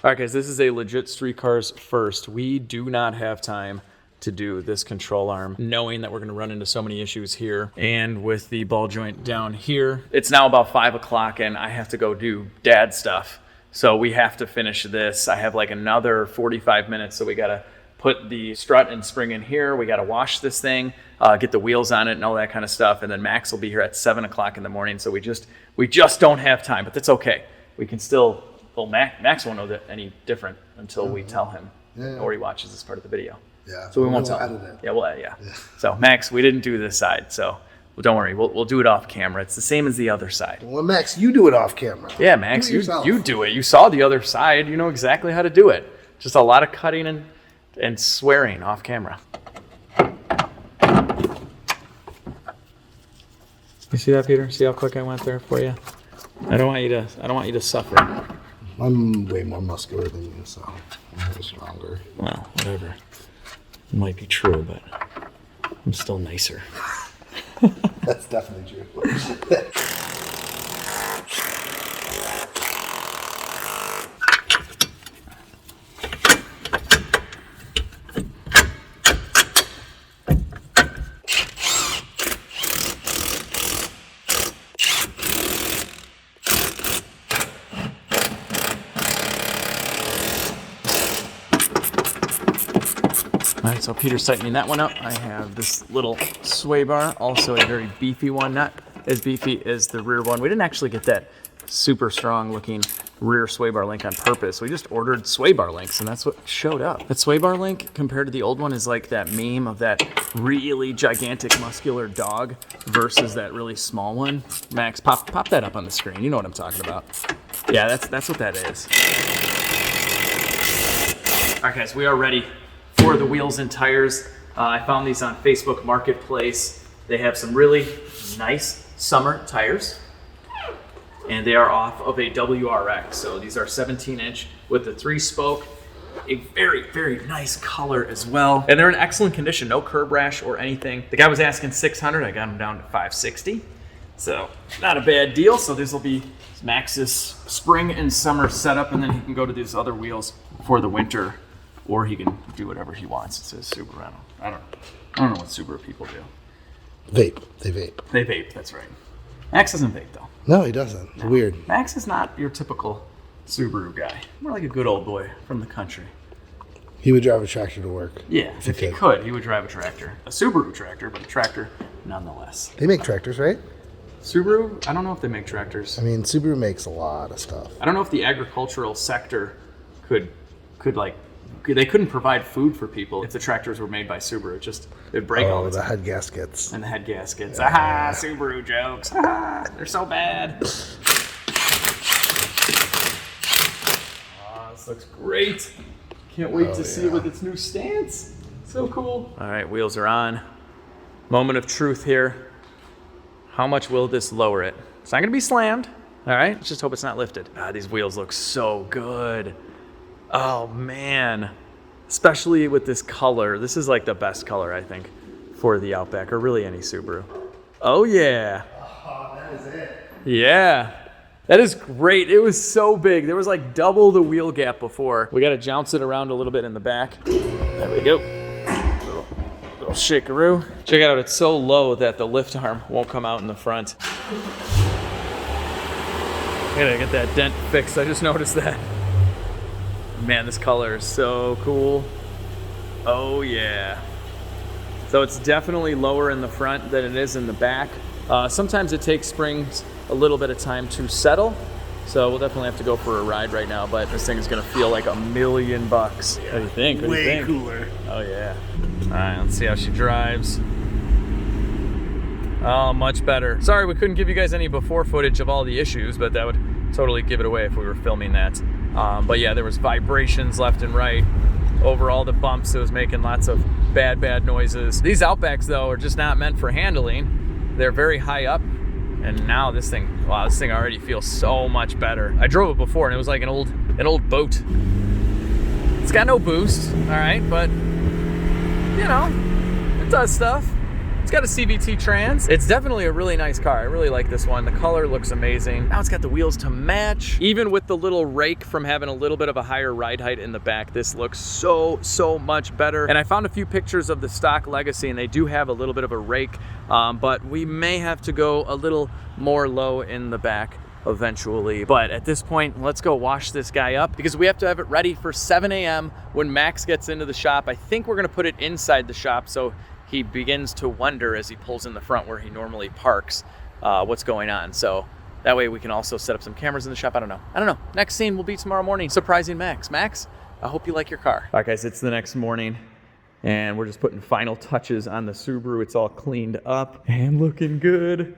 All right, guys, this is a Legitstreetcars first. We do not have time to do this control arm, knowing that we're gonna run into so many issues here. And with the ball joint down here, it's now about 5 o'clock and I have to go do dad stuff. So we have to finish this. I have another 45 minutes, so we gotta put the strut and spring in here. We gotta wash this thing, get the wheels on it and all that kind of stuff. And then Max will be here at 7 o'clock in the morning. So we just don't have time, but that's okay. We can still, well, Max won't know that any different until we tell him or he watches this part of the video. Yeah. So we won't tell him. Yeah. So Max, we didn't do this side, so don't worry. We'll do it off camera. It's the same as the other side. Well, Max, you do it off camera. Yeah, Max, you do it. You saw the other side. You know exactly how to do it. Just a lot of cutting and swearing off camera. You see that, Peter? See how quick I went there for you? I don't want you to suffer. I'm way more muscular than you, so I'm stronger. Well, whatever. It might be true, but I'm still nicer. That's definitely true. All right, so Peter's tightening that one up. I have this little sway bar, also a very beefy one, not as beefy as the rear one. We didn't actually get that super strong looking rear sway bar link on purpose. We just ordered sway bar links and that's what showed up. That sway bar link compared to the old one is like that meme of that really gigantic muscular dog versus that really small one. Max, pop that up on the screen. You know what I'm talking about. Yeah, that's what that is. All right, guys, we are ready for the wheels and tires. I found these on Facebook Marketplace. They have some really nice summer tires. And they are off of a WRX. So these are 17-inch with the 3-spoke. A very, very nice color as well. And they're in excellent condition, no curb rash or anything. The guy was asking $600, I got him down to $560. So not a bad deal. So this will be Max's spring and summer setup, and then he can go to these other wheels for the winter, or he can do whatever he wants. It says Subaru. I don't know what Subaru people do. Vape. They vape. They vape, that's right. Max doesn't vape though. No, he doesn't. It's weird. Max is not your typical Subaru guy. More like a good old boy from the country. He would drive a tractor to work. Yeah, if he could, he would drive a tractor. A Subaru tractor, but a tractor nonetheless. They make tractors, right? Subaru, I don't know if they make tractors. I mean, Subaru makes a lot of stuff. I don't know if the agricultural sector could like, they couldn't provide food for people if the tractors were made by Subaru. It just, it'd break all the the time. head gaskets. And the head gaskets. Aha, Subaru jokes. Aha, they're so bad. Oh, this looks great. Can't wait to see it with its new stance. So cool. All right, wheels are on. Moment of truth here. How much will this lower it? It's not gonna be slammed. All right, let's just hope it's not lifted. Ah, these wheels look so good. Oh man, especially with this color. This is like the best color, I think, for the Outback, or really any Subaru. Oh yeah. Oh, that is it. Yeah, that is great. It was so big. There was like double the wheel gap before. We got to jounce it around a little bit in the back. There we go. Little shakeroo. Check it out, it's so low that the lift arm won't come out in the front. I gotta get that dent fixed. I just noticed that. Man, this color is so cool. Oh yeah. So it's definitely lower in the front than it is in the back. Sometimes it takes springs a little bit of time to settle. So we'll definitely have to go for a ride right now, but this thing is gonna feel like $1 million. What do you think? What do you think? Way cooler. Oh yeah. All right, let's see how she drives. Oh, much better. Sorry, we couldn't give you guys any before footage of all the issues, but that would totally give it away if we were filming that. But yeah, there was vibrations left and right. Over all the bumps, it was making lots of bad noises. These Outbacks though are just not meant for handling. They're very high up, and now this thing, wow, this thing already feels so much better. I drove it before and it was like an old boat. It's got no boost, all right, but you know, it does stuff. It's got a CVT trans. It's definitely a really nice car. I really like this one. The color looks amazing. Now it's got the wheels to match. Even with the little rake from having a little bit of a higher ride height in the back, this looks so much better. And I found a few pictures of the stock Legacy, and they do have a little bit of a rake, but we may have to go a little more low in the back eventually. But at this point, let's go wash this guy up because we have to have it ready for 7 a.m. when Max gets into the shop. I think we're gonna put it inside the shop so he begins to wonder as he pulls in the front where he normally parks what's going on. So that way we can also set up some cameras in the shop. I don't know. Next scene will be tomorrow morning, surprising Max. Max, I hope you like your car. All right guys, it's the next morning and we're just putting final touches on the Subaru. It's all cleaned up and looking good.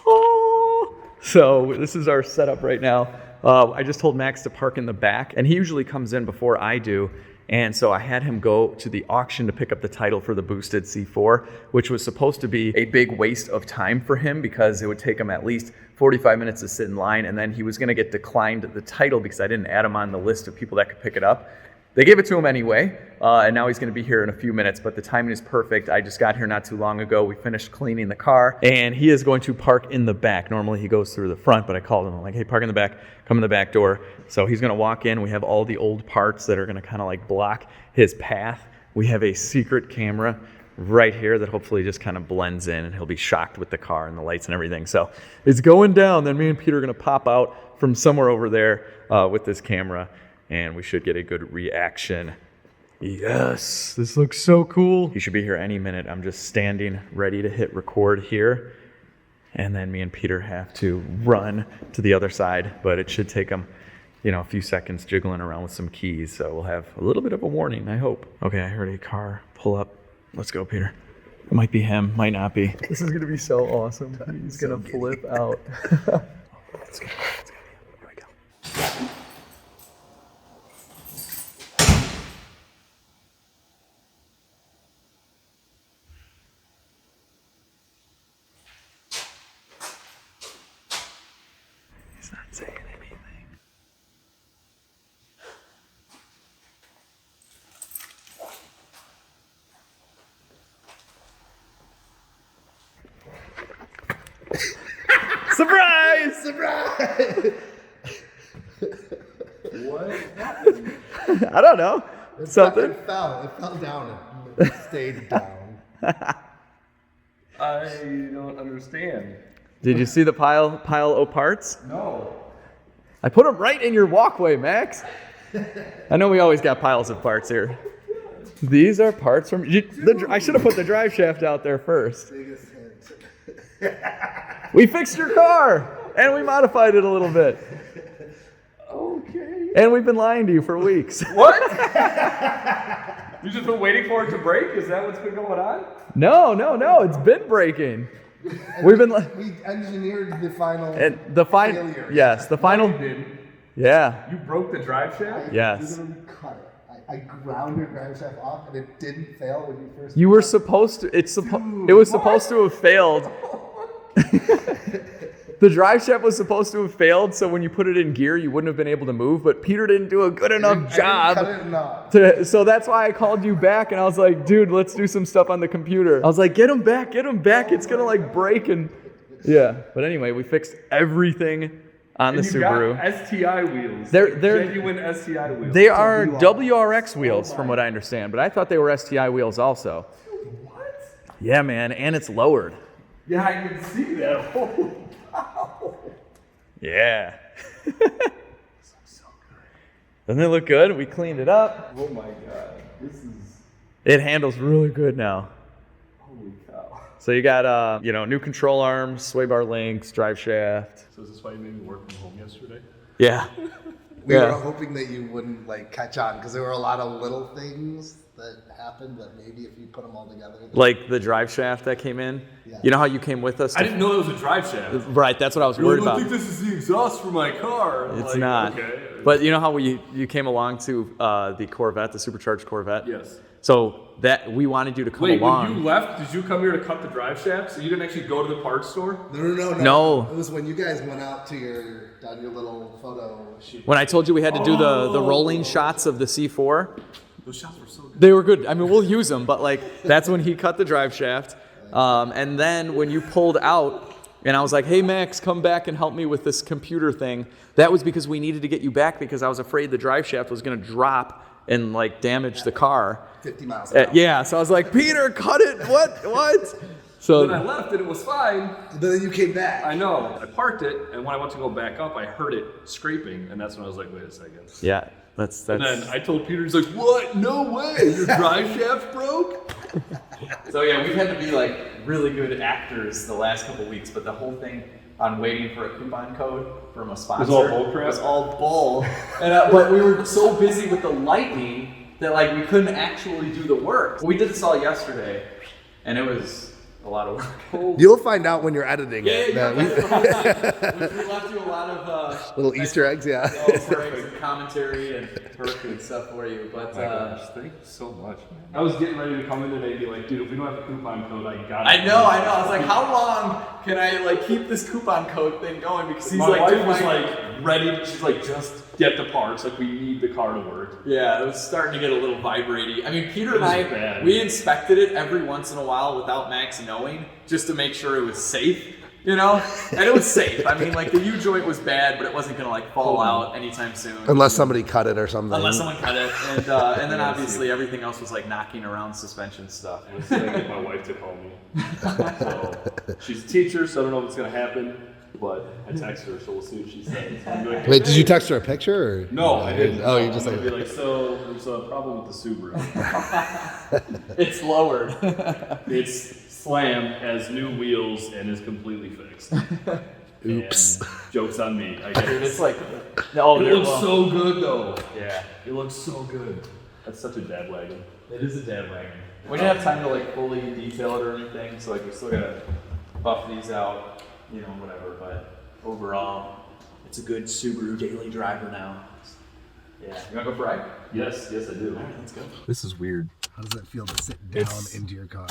Oh. So this is our setup right now. I just told Max to park in the back, and he usually comes in before I do. And so I had him go to the auction to pick up the title for the boosted C4, which was supposed to be a big waste of time for him because it would take him at least 45 minutes to sit in line, and then he was gonna get declined the title because I didn't add him on the list of people that could pick it up. They gave it to him anyway, and now he's gonna be here in a few minutes, but the timing is perfect. I just got here not too long ago. We finished cleaning the car, and he is going to park in the back. Normally he goes through the front, but I called him. I'm like, hey, park in the back, come in the back door. So he's gonna walk in. We have all the old parts that are gonna kind of like block his path. We have a secret camera right here that hopefully just kind of blends in, and he'll be shocked with the car and the lights and everything. So it's going down. Then me and Peter are gonna pop out from somewhere over there with this camera, and we should get a good reaction. Yes, this looks so cool. He should be here any minute. I'm just standing ready to hit record here. And then me and Peter have to run to the other side, but it should take him, you know, a few seconds jiggling around with some keys. So we'll have a little bit of a warning, I hope. Okay, I heard a car pull up. Let's go, Peter. It might be him, might not be. This is gonna be so awesome. He's gonna flip out. Let's go. Here we go. Surprise! Surprise! What happened? I don't know. Something. It fell down and stayed down. I don't understand. Did you see the pile of parts? No. I put them right in your walkway, Max. I know we always got piles of parts here. These are parts from. I should have put the drive shaft out there first. Biggest hint. We fixed your car and we modified it a little bit. Okay. And we've been lying to you for weeks. What? You just been waiting for it to break? Is that what's been going on? No. It's been breaking. We've been. We engineered the final. And the final. failure. Yes, the final. You did. Yeah. You broke the drive shaft? Yes. I literally cut it. I ground your drive shaft off, and it didn't fail when you first. You were supposed to. It was supposed to have failed. The drive shaft was supposed to have failed, so when you put it in gear, you wouldn't have been able to move. But Peter didn't do a good enough job. Cut it enough. So that's why I called you back, and I was like, dude, let's do some stuff on the computer. I was like, get him back. It's gonna like break and yeah. But anyway, we fixed everything on the And you Subaru. got STI wheels. They're genuine STI wheels. They are WRX wheels, from what I understand, but I thought they were STI wheels also. What? Yeah, man, and it's lowered. Yeah, I can see that. Holy cow. Yeah. Doesn't it look good? We cleaned it up. Oh my god. This is It handles really good now. holy cow. So you got new control arms, sway bar links, drive shaft. So is this why you made me work from home yesterday? Yeah. We Yeah. were hoping that you wouldn't like catch on because there were a lot of little things that happened that maybe if you put them all together. Like the drive shaft that came in. Yeah. You know how you came with us? I didn't know it was a drive shaft. Right, that's what I was worried about. this is the exhaust for my car. It's not. Okay. But you know how you came along to the Corvette, the supercharged Corvette? Yes. So that we wanted you to come Wait, along. when you left, did you come here to cut the drive shaft? So you didn't actually go to the parts store? No. No. It was when you guys went out to your little photo shoot. When I told you we had to do the rolling shots of the C4, Those shots were so good. they were good. I mean, we'll use them, but like that's when he cut the drive shaft. And then when you pulled out, and I was like, hey, Max, come back and help me with this computer thing. That was because we needed to get you back because I was afraid the drive shaft was going to drop and like damage the car. 50 miles an hour. Yeah, so I was like, Peter, cut it. What? Then I So left and it was fine. But then you came back. I know. I parked it, and when I went to go back up, I heard it scraping, and that's when I was like, wait a second. yeah, that's. And then I told Peter, he's like, what? No way. Your drive shaft broke? So yeah, we've had to be like really good actors the last couple weeks, but the whole thing on waiting for a coupon code from a sponsor all bull crap? was all bull. And but we were so busy with the lightning that like we couldn't actually do the work. We did this all yesterday, and it was a lot of work. You'll find out when you're editing it. We left you a lot of Little Easter eggs, yeah. Easter eggs and commentary and perk and stuff for you. But Oh my gosh, thank you so much, man. I was getting ready to come in today and be like, dude, if we don't have a coupon code, I got it. I know. I was like, how long can I like keep this coupon code thing going? Because he's My like, wife dude, was my- like ready. She's like, just get the parts. Like, we need the car to work. yeah, it was starting to get a little vibratory. I mean, Peter It and was I, bad. we inspected it every once in a while without Max knowing, just to make sure it was safe. You know, and it was safe. I mean, like the U joint was bad, but it wasn't gonna like fall out anytime soon. Unless somebody cut it or something. Unless someone cut it, and then obviously everything else was like knocking around suspension stuff. I was gonna get my wife to call me. So, she's a teacher, so I don't know what's gonna happen. But I text her, so we'll see what she says. I'm like, Wait, did you text her a picture? Or? No, I didn't. Oh, you just I'm like. gonna be like, so there's a problem with the Subaru. It's lowered. It's slammed, has new wheels, and is completely fixed. Oops. And joke's on me. I guess. Dude, it's like, oh, It looks so good though. yeah. It looks so good. That's such a dad wagon. It is a dad wagon. We didn't have time to like fully detail it or anything, so like we still gotta buff these out, you know, whatever. But overall, it's a good Subaru daily driver now. Yeah. You wanna go for a ride? Yes, yes I do. All right, let's go. This is weird. How does it feel to sit down into your car?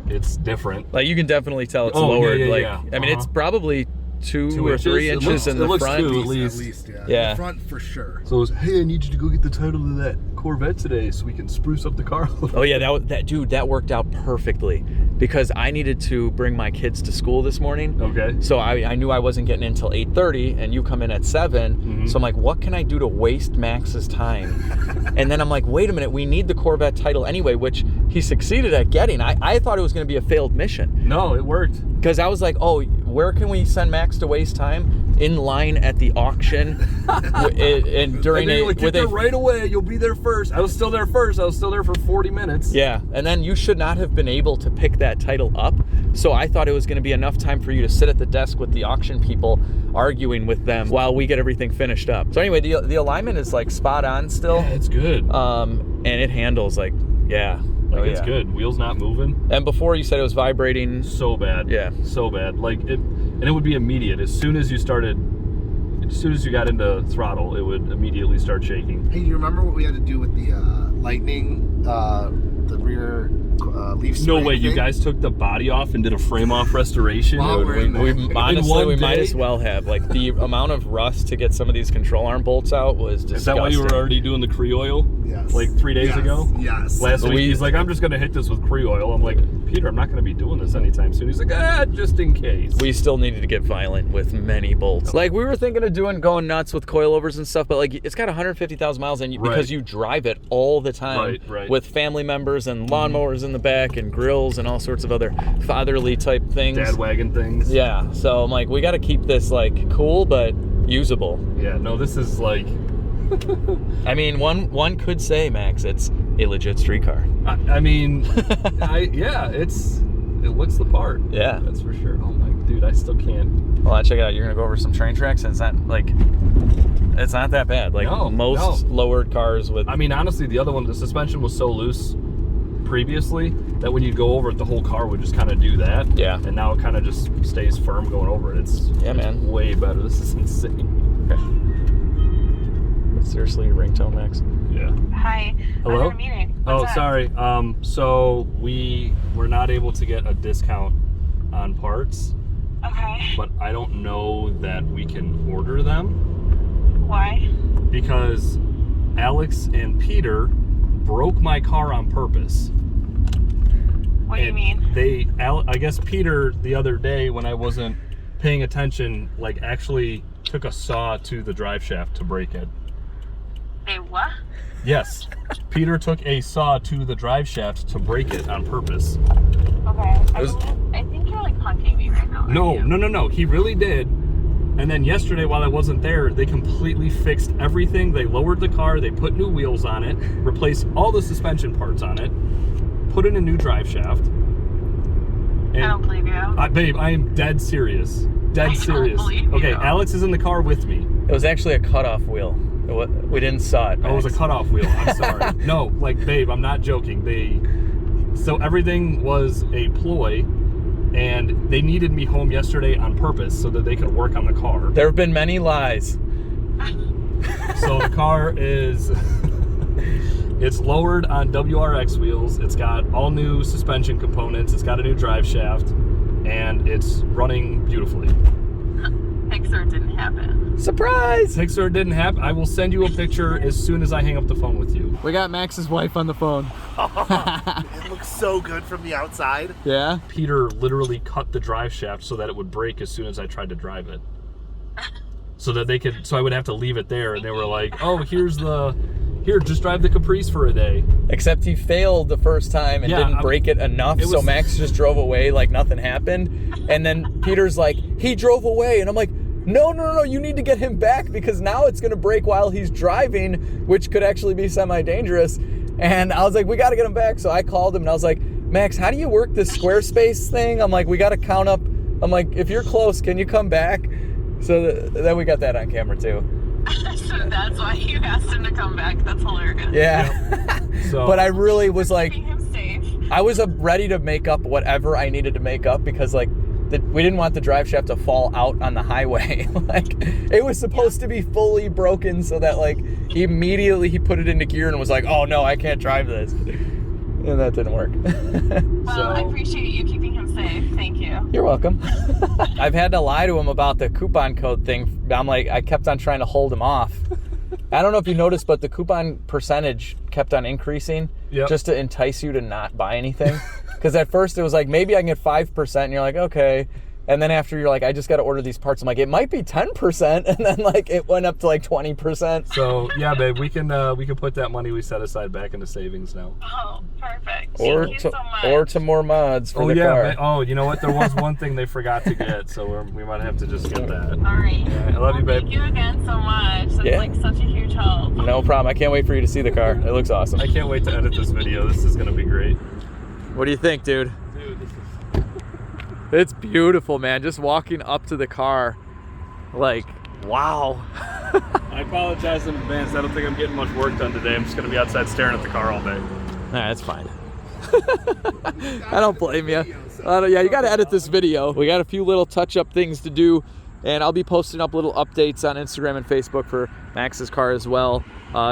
It's different. Like you can definitely tell it's Oh, yeah, lowered. yeah, like yeah. I mean, it's probably 2 or inches? 3 It inches looks- in it the looks front. 2 at At least. least, yeah. Yeah. The front for sure. So it was, hey, I need you to go get the title of that Corvette today so we can spruce up the car a little. Oh yeah, that dude, that worked out perfectly. because I needed to bring my kids to school this morning. Okay. So I knew I wasn't getting in until 8:30, and you come in at 7. Mm-hmm. So I'm like, what can I do to waste Max's time? And then I'm like, wait a minute, we need the Corvette title anyway, which he succeeded at getting. I thought it was going to be a failed mission. No, it worked. Because I was like, oh, where can we send Max to waste time? In line at the auction, and during and a like, get there right away. You'll be there first. I was still there first. I was still there for 40 minutes. Yeah, and then you should not have been able to pick that title up. So I thought it was going to be enough time for you to sit at the desk with the auction people, arguing with them while we get everything finished up. So anyway, the alignment is like spot on still. Yeah, it's good. And it handles like, yeah. Like it's good. Wheels not moving. And before you said it was vibrating. So bad. Yeah. So bad. Like it, and it would be immediate. As soon as you got into throttle, it would immediately start shaking. Hey, you remember what we had to do with the lightning, the rear leaf spring No way, you thing? guys took the body off and did a frame off restoration? Wow, Dude, we're in there. we honestly, one we might day? as well have. Like, the amount of rust to get some of these control arm bolts out was disgusting. Is that why you were already doing the Cree oil? Yes. Like 3 days Yes, ago? yes. Last week, he's like, I'm just going to hit this with Cree oil. I'm like, Peter, I'm not going to be doing this anytime soon. He's like, just in case. We still needed to get violent with many bolts. Like, we were thinking of going nuts with coilovers and stuff, but like, it's got 150,000 miles, and because you drive it all the time Right. with family members and lawnmowers in the back and grills and all sorts of other fatherly type things. Dad wagon things. Yeah, so I'm like, we got to keep this like cool but usable. Yeah, no, this is like... I mean, one could say, Max, it's a legit street car. I mean, it looks the part. Yeah. That's for sure. Oh my, dude, I still can't. Well, check it out. You're gonna go over some train tracks, and it's not that bad. Like most lowered cars with. I mean, honestly, the other one, the suspension was so loose previously that when you go over it, the whole car would just kind of do that. Yeah. And now it kind of just stays firm going over it. It's man. way better. This is insane. Okay. Seriously, your ringtone, Max. Yeah. Hi. Hello? I'm in a meeting. Oh, What's up? sorry. So we were not able to get a discount on parts, Okay. but I don't know that we can order them Why? because Alex and Peter broke my car on purpose. What do you mean? I guess Peter the other day when I wasn't paying attention, like actually took a saw to the drive shaft to break it. They what? Yes, Peter took a saw to the drive shaft to break it on purpose. Okay. I think you're like punking me right now. No. He really did. And then yesterday, while I wasn't there, they completely fixed everything. They lowered the car, they put new wheels on it, replaced all the suspension parts on it, put in a new drive shaft. And I don't believe you. Babe, I am dead serious. Dead I don't serious. believe Okay, you. Alex is in the car with me. It was actually a cutoff wheel. We didn't saw it. Oh, it was a Max. cutoff wheel. I'm sorry. No, like, babe, I'm not joking. So everything was a ploy, and they needed me home yesterday on purpose so that they could work on the car. There have been many lies. So the car is, it's lowered on WRX wheels. It's got all new suspension components. It's got a new drive shaft, and it's running beautifully. Pixar didn't happen. Surprise! Pixar didn't happen. I will send you a picture as soon as I hang up the phone with you. We got Max's wife on the phone. It looks so good from the outside. Yeah? Peter literally cut the drive shaft so that it would break as soon as I tried to drive it. So I would have to leave it there, and they were like, oh, here, just drive the Caprice for a day. Except he failed the first time and didn't break it enough, so Max just drove away like nothing happened. And then Peter's like, he drove away. And I'm like, no, you need to get him back because now it's going to break while he's driving, which could actually be semi-dangerous. And I was like, we got to get him back. So I called him and I was like, Max, how do you work this Squarespace thing? I'm like, we got to count up. I'm like, if you're close, can you come back? So then we got that on camera too. So that's why you asked him to come back. That's hilarious. Yeah. So, But I really was like, Keeping him safe. I was ready to make up whatever I needed to make up because like we didn't want the drive shaft to fall out on the highway. Like it was supposed to be fully broken so that like immediately he put it into gear and was like, oh no, I can't drive this. And that didn't work. Well, I appreciate you keeping him safe. Thank you. You're welcome. I've had to lie to him about the coupon code thing. I'm like, I kept on trying to hold him off. I don't know if you noticed, but the coupon percentage kept on increasing just to entice you to not buy anything. Because at first it was like, maybe I can get 5%, and you're like, okay. And then after you're like, I just got to order these parts. I'm like, it might be 10%, and then like it went up to like 20%. So yeah, babe, we can put that money we set aside back into savings now. Oh, perfect. Or Thank you so much. or to more mods for the car. Oh, you know what? There was one thing they forgot to get, so we might have to just get that. All right. Yeah, I love you, babe. Thank you again so much. That's Yeah. like such a huge help. No problem. I can't wait for you to see the car. It looks awesome. I can't wait to edit this video. This is gonna be great. What do you think, dude? Dude, this is... It's beautiful, man. Just walking up to the car, like, wow. I apologize in advance. I don't think I'm getting much work done today. I'm just gonna be outside staring at the car all day. Nah, that's fine. I don't blame you. Yeah, you got to edit this video. We got a few little touch-up things to do, and I'll be posting up little updates on Instagram and Facebook for Max's car as well.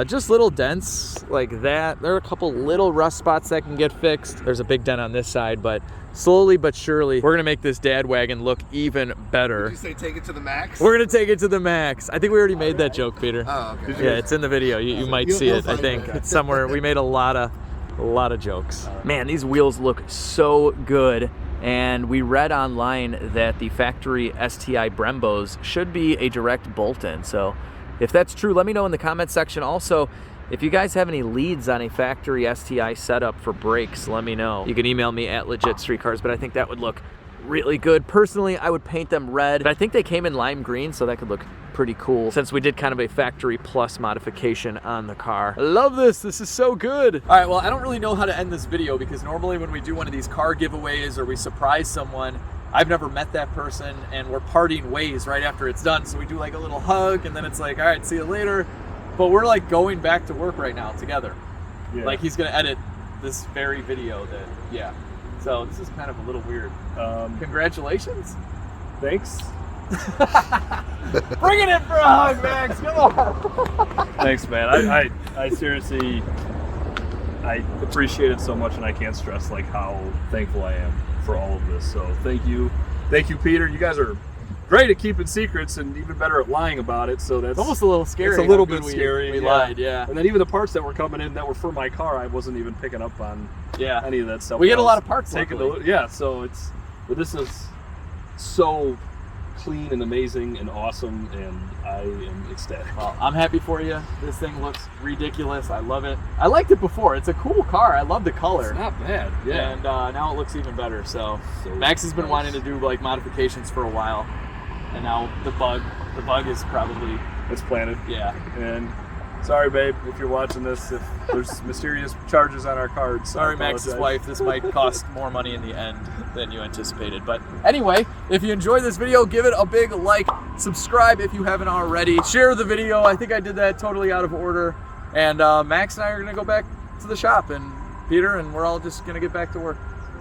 Just little dents like that. There are a couple little rust spots that can get fixed. There's a big dent on this side, but slowly but surely, we're gonna make this dad wagon look even better. Did you say take it to the max? We're gonna take it to the max. I think we already made that joke, Peter. Oh, okay. Yeah, it's in the video. You might see it. I think it's somewhere. We made a lot of jokes. Man, these wheels look so good. And we read online that the factory STI Brembos should be a direct bolt-in. So if that's true, let me know in the comment section. Also, if you guys have any leads on a factory STI setup for brakes, let me know. You can email me at Legitstreetcars, but I think that would look really good. Personally, I would paint them red, but I think they came in lime green, so that could look pretty cool since we did kind of a factory plus modification on the car. I love this. This is so good. All right, well, I don't really know how to end this video because normally when we do one of these car giveaways or we surprise someone, I've never met that person and we're parting ways right after it's done. So we do like a little hug and then it's like, all right, see you later. But we're like going back to work right now together. Yeah. Like he's gonna edit this very video that, yeah. So this is kind of a little weird. Congratulations. Thanks. Bring it in for a hug, Max. Come on. Thanks, man. I seriously, I appreciate it so much, and I can't stress like how thankful I am for all of this. So thank you, Peter. You guys are great at keeping secrets and even better at lying about it. So that's Almost a little scary. It's a little how bit good scary. We lied, yeah. And then even the parts that were coming in that were for my car, I wasn't even picking up on any of that stuff. We get a lot of parts. So but this is so clean and amazing and awesome, and I am ecstatic. Well, I'm happy for you. This thing looks ridiculous. I love it. I liked it before. It's a cool car. I love the color. It's not bad. Yeah. And now it looks even better. So Max has been wanting to do like modifications for a while, and now the bug is probably It's planted. Yeah. And sorry, babe, if you're watching this, if there's mysterious charges on our cards. Sorry, Max's wife. This might cost more money in the end than you anticipated. But anyway, if you enjoyed this video, give it a big like. Subscribe if you haven't already. Share the video. I think I did that totally out of order. And Max and I are going to go back to the shop, and Peter, and we're all just going to get back to work.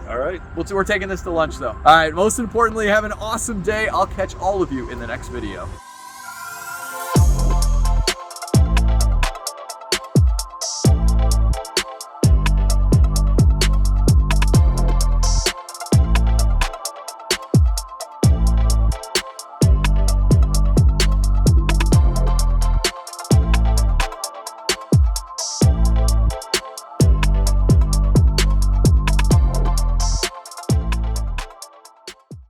All right. We're taking this to lunch, though. All right, most importantly, have an awesome day. I'll catch all of you in the next video.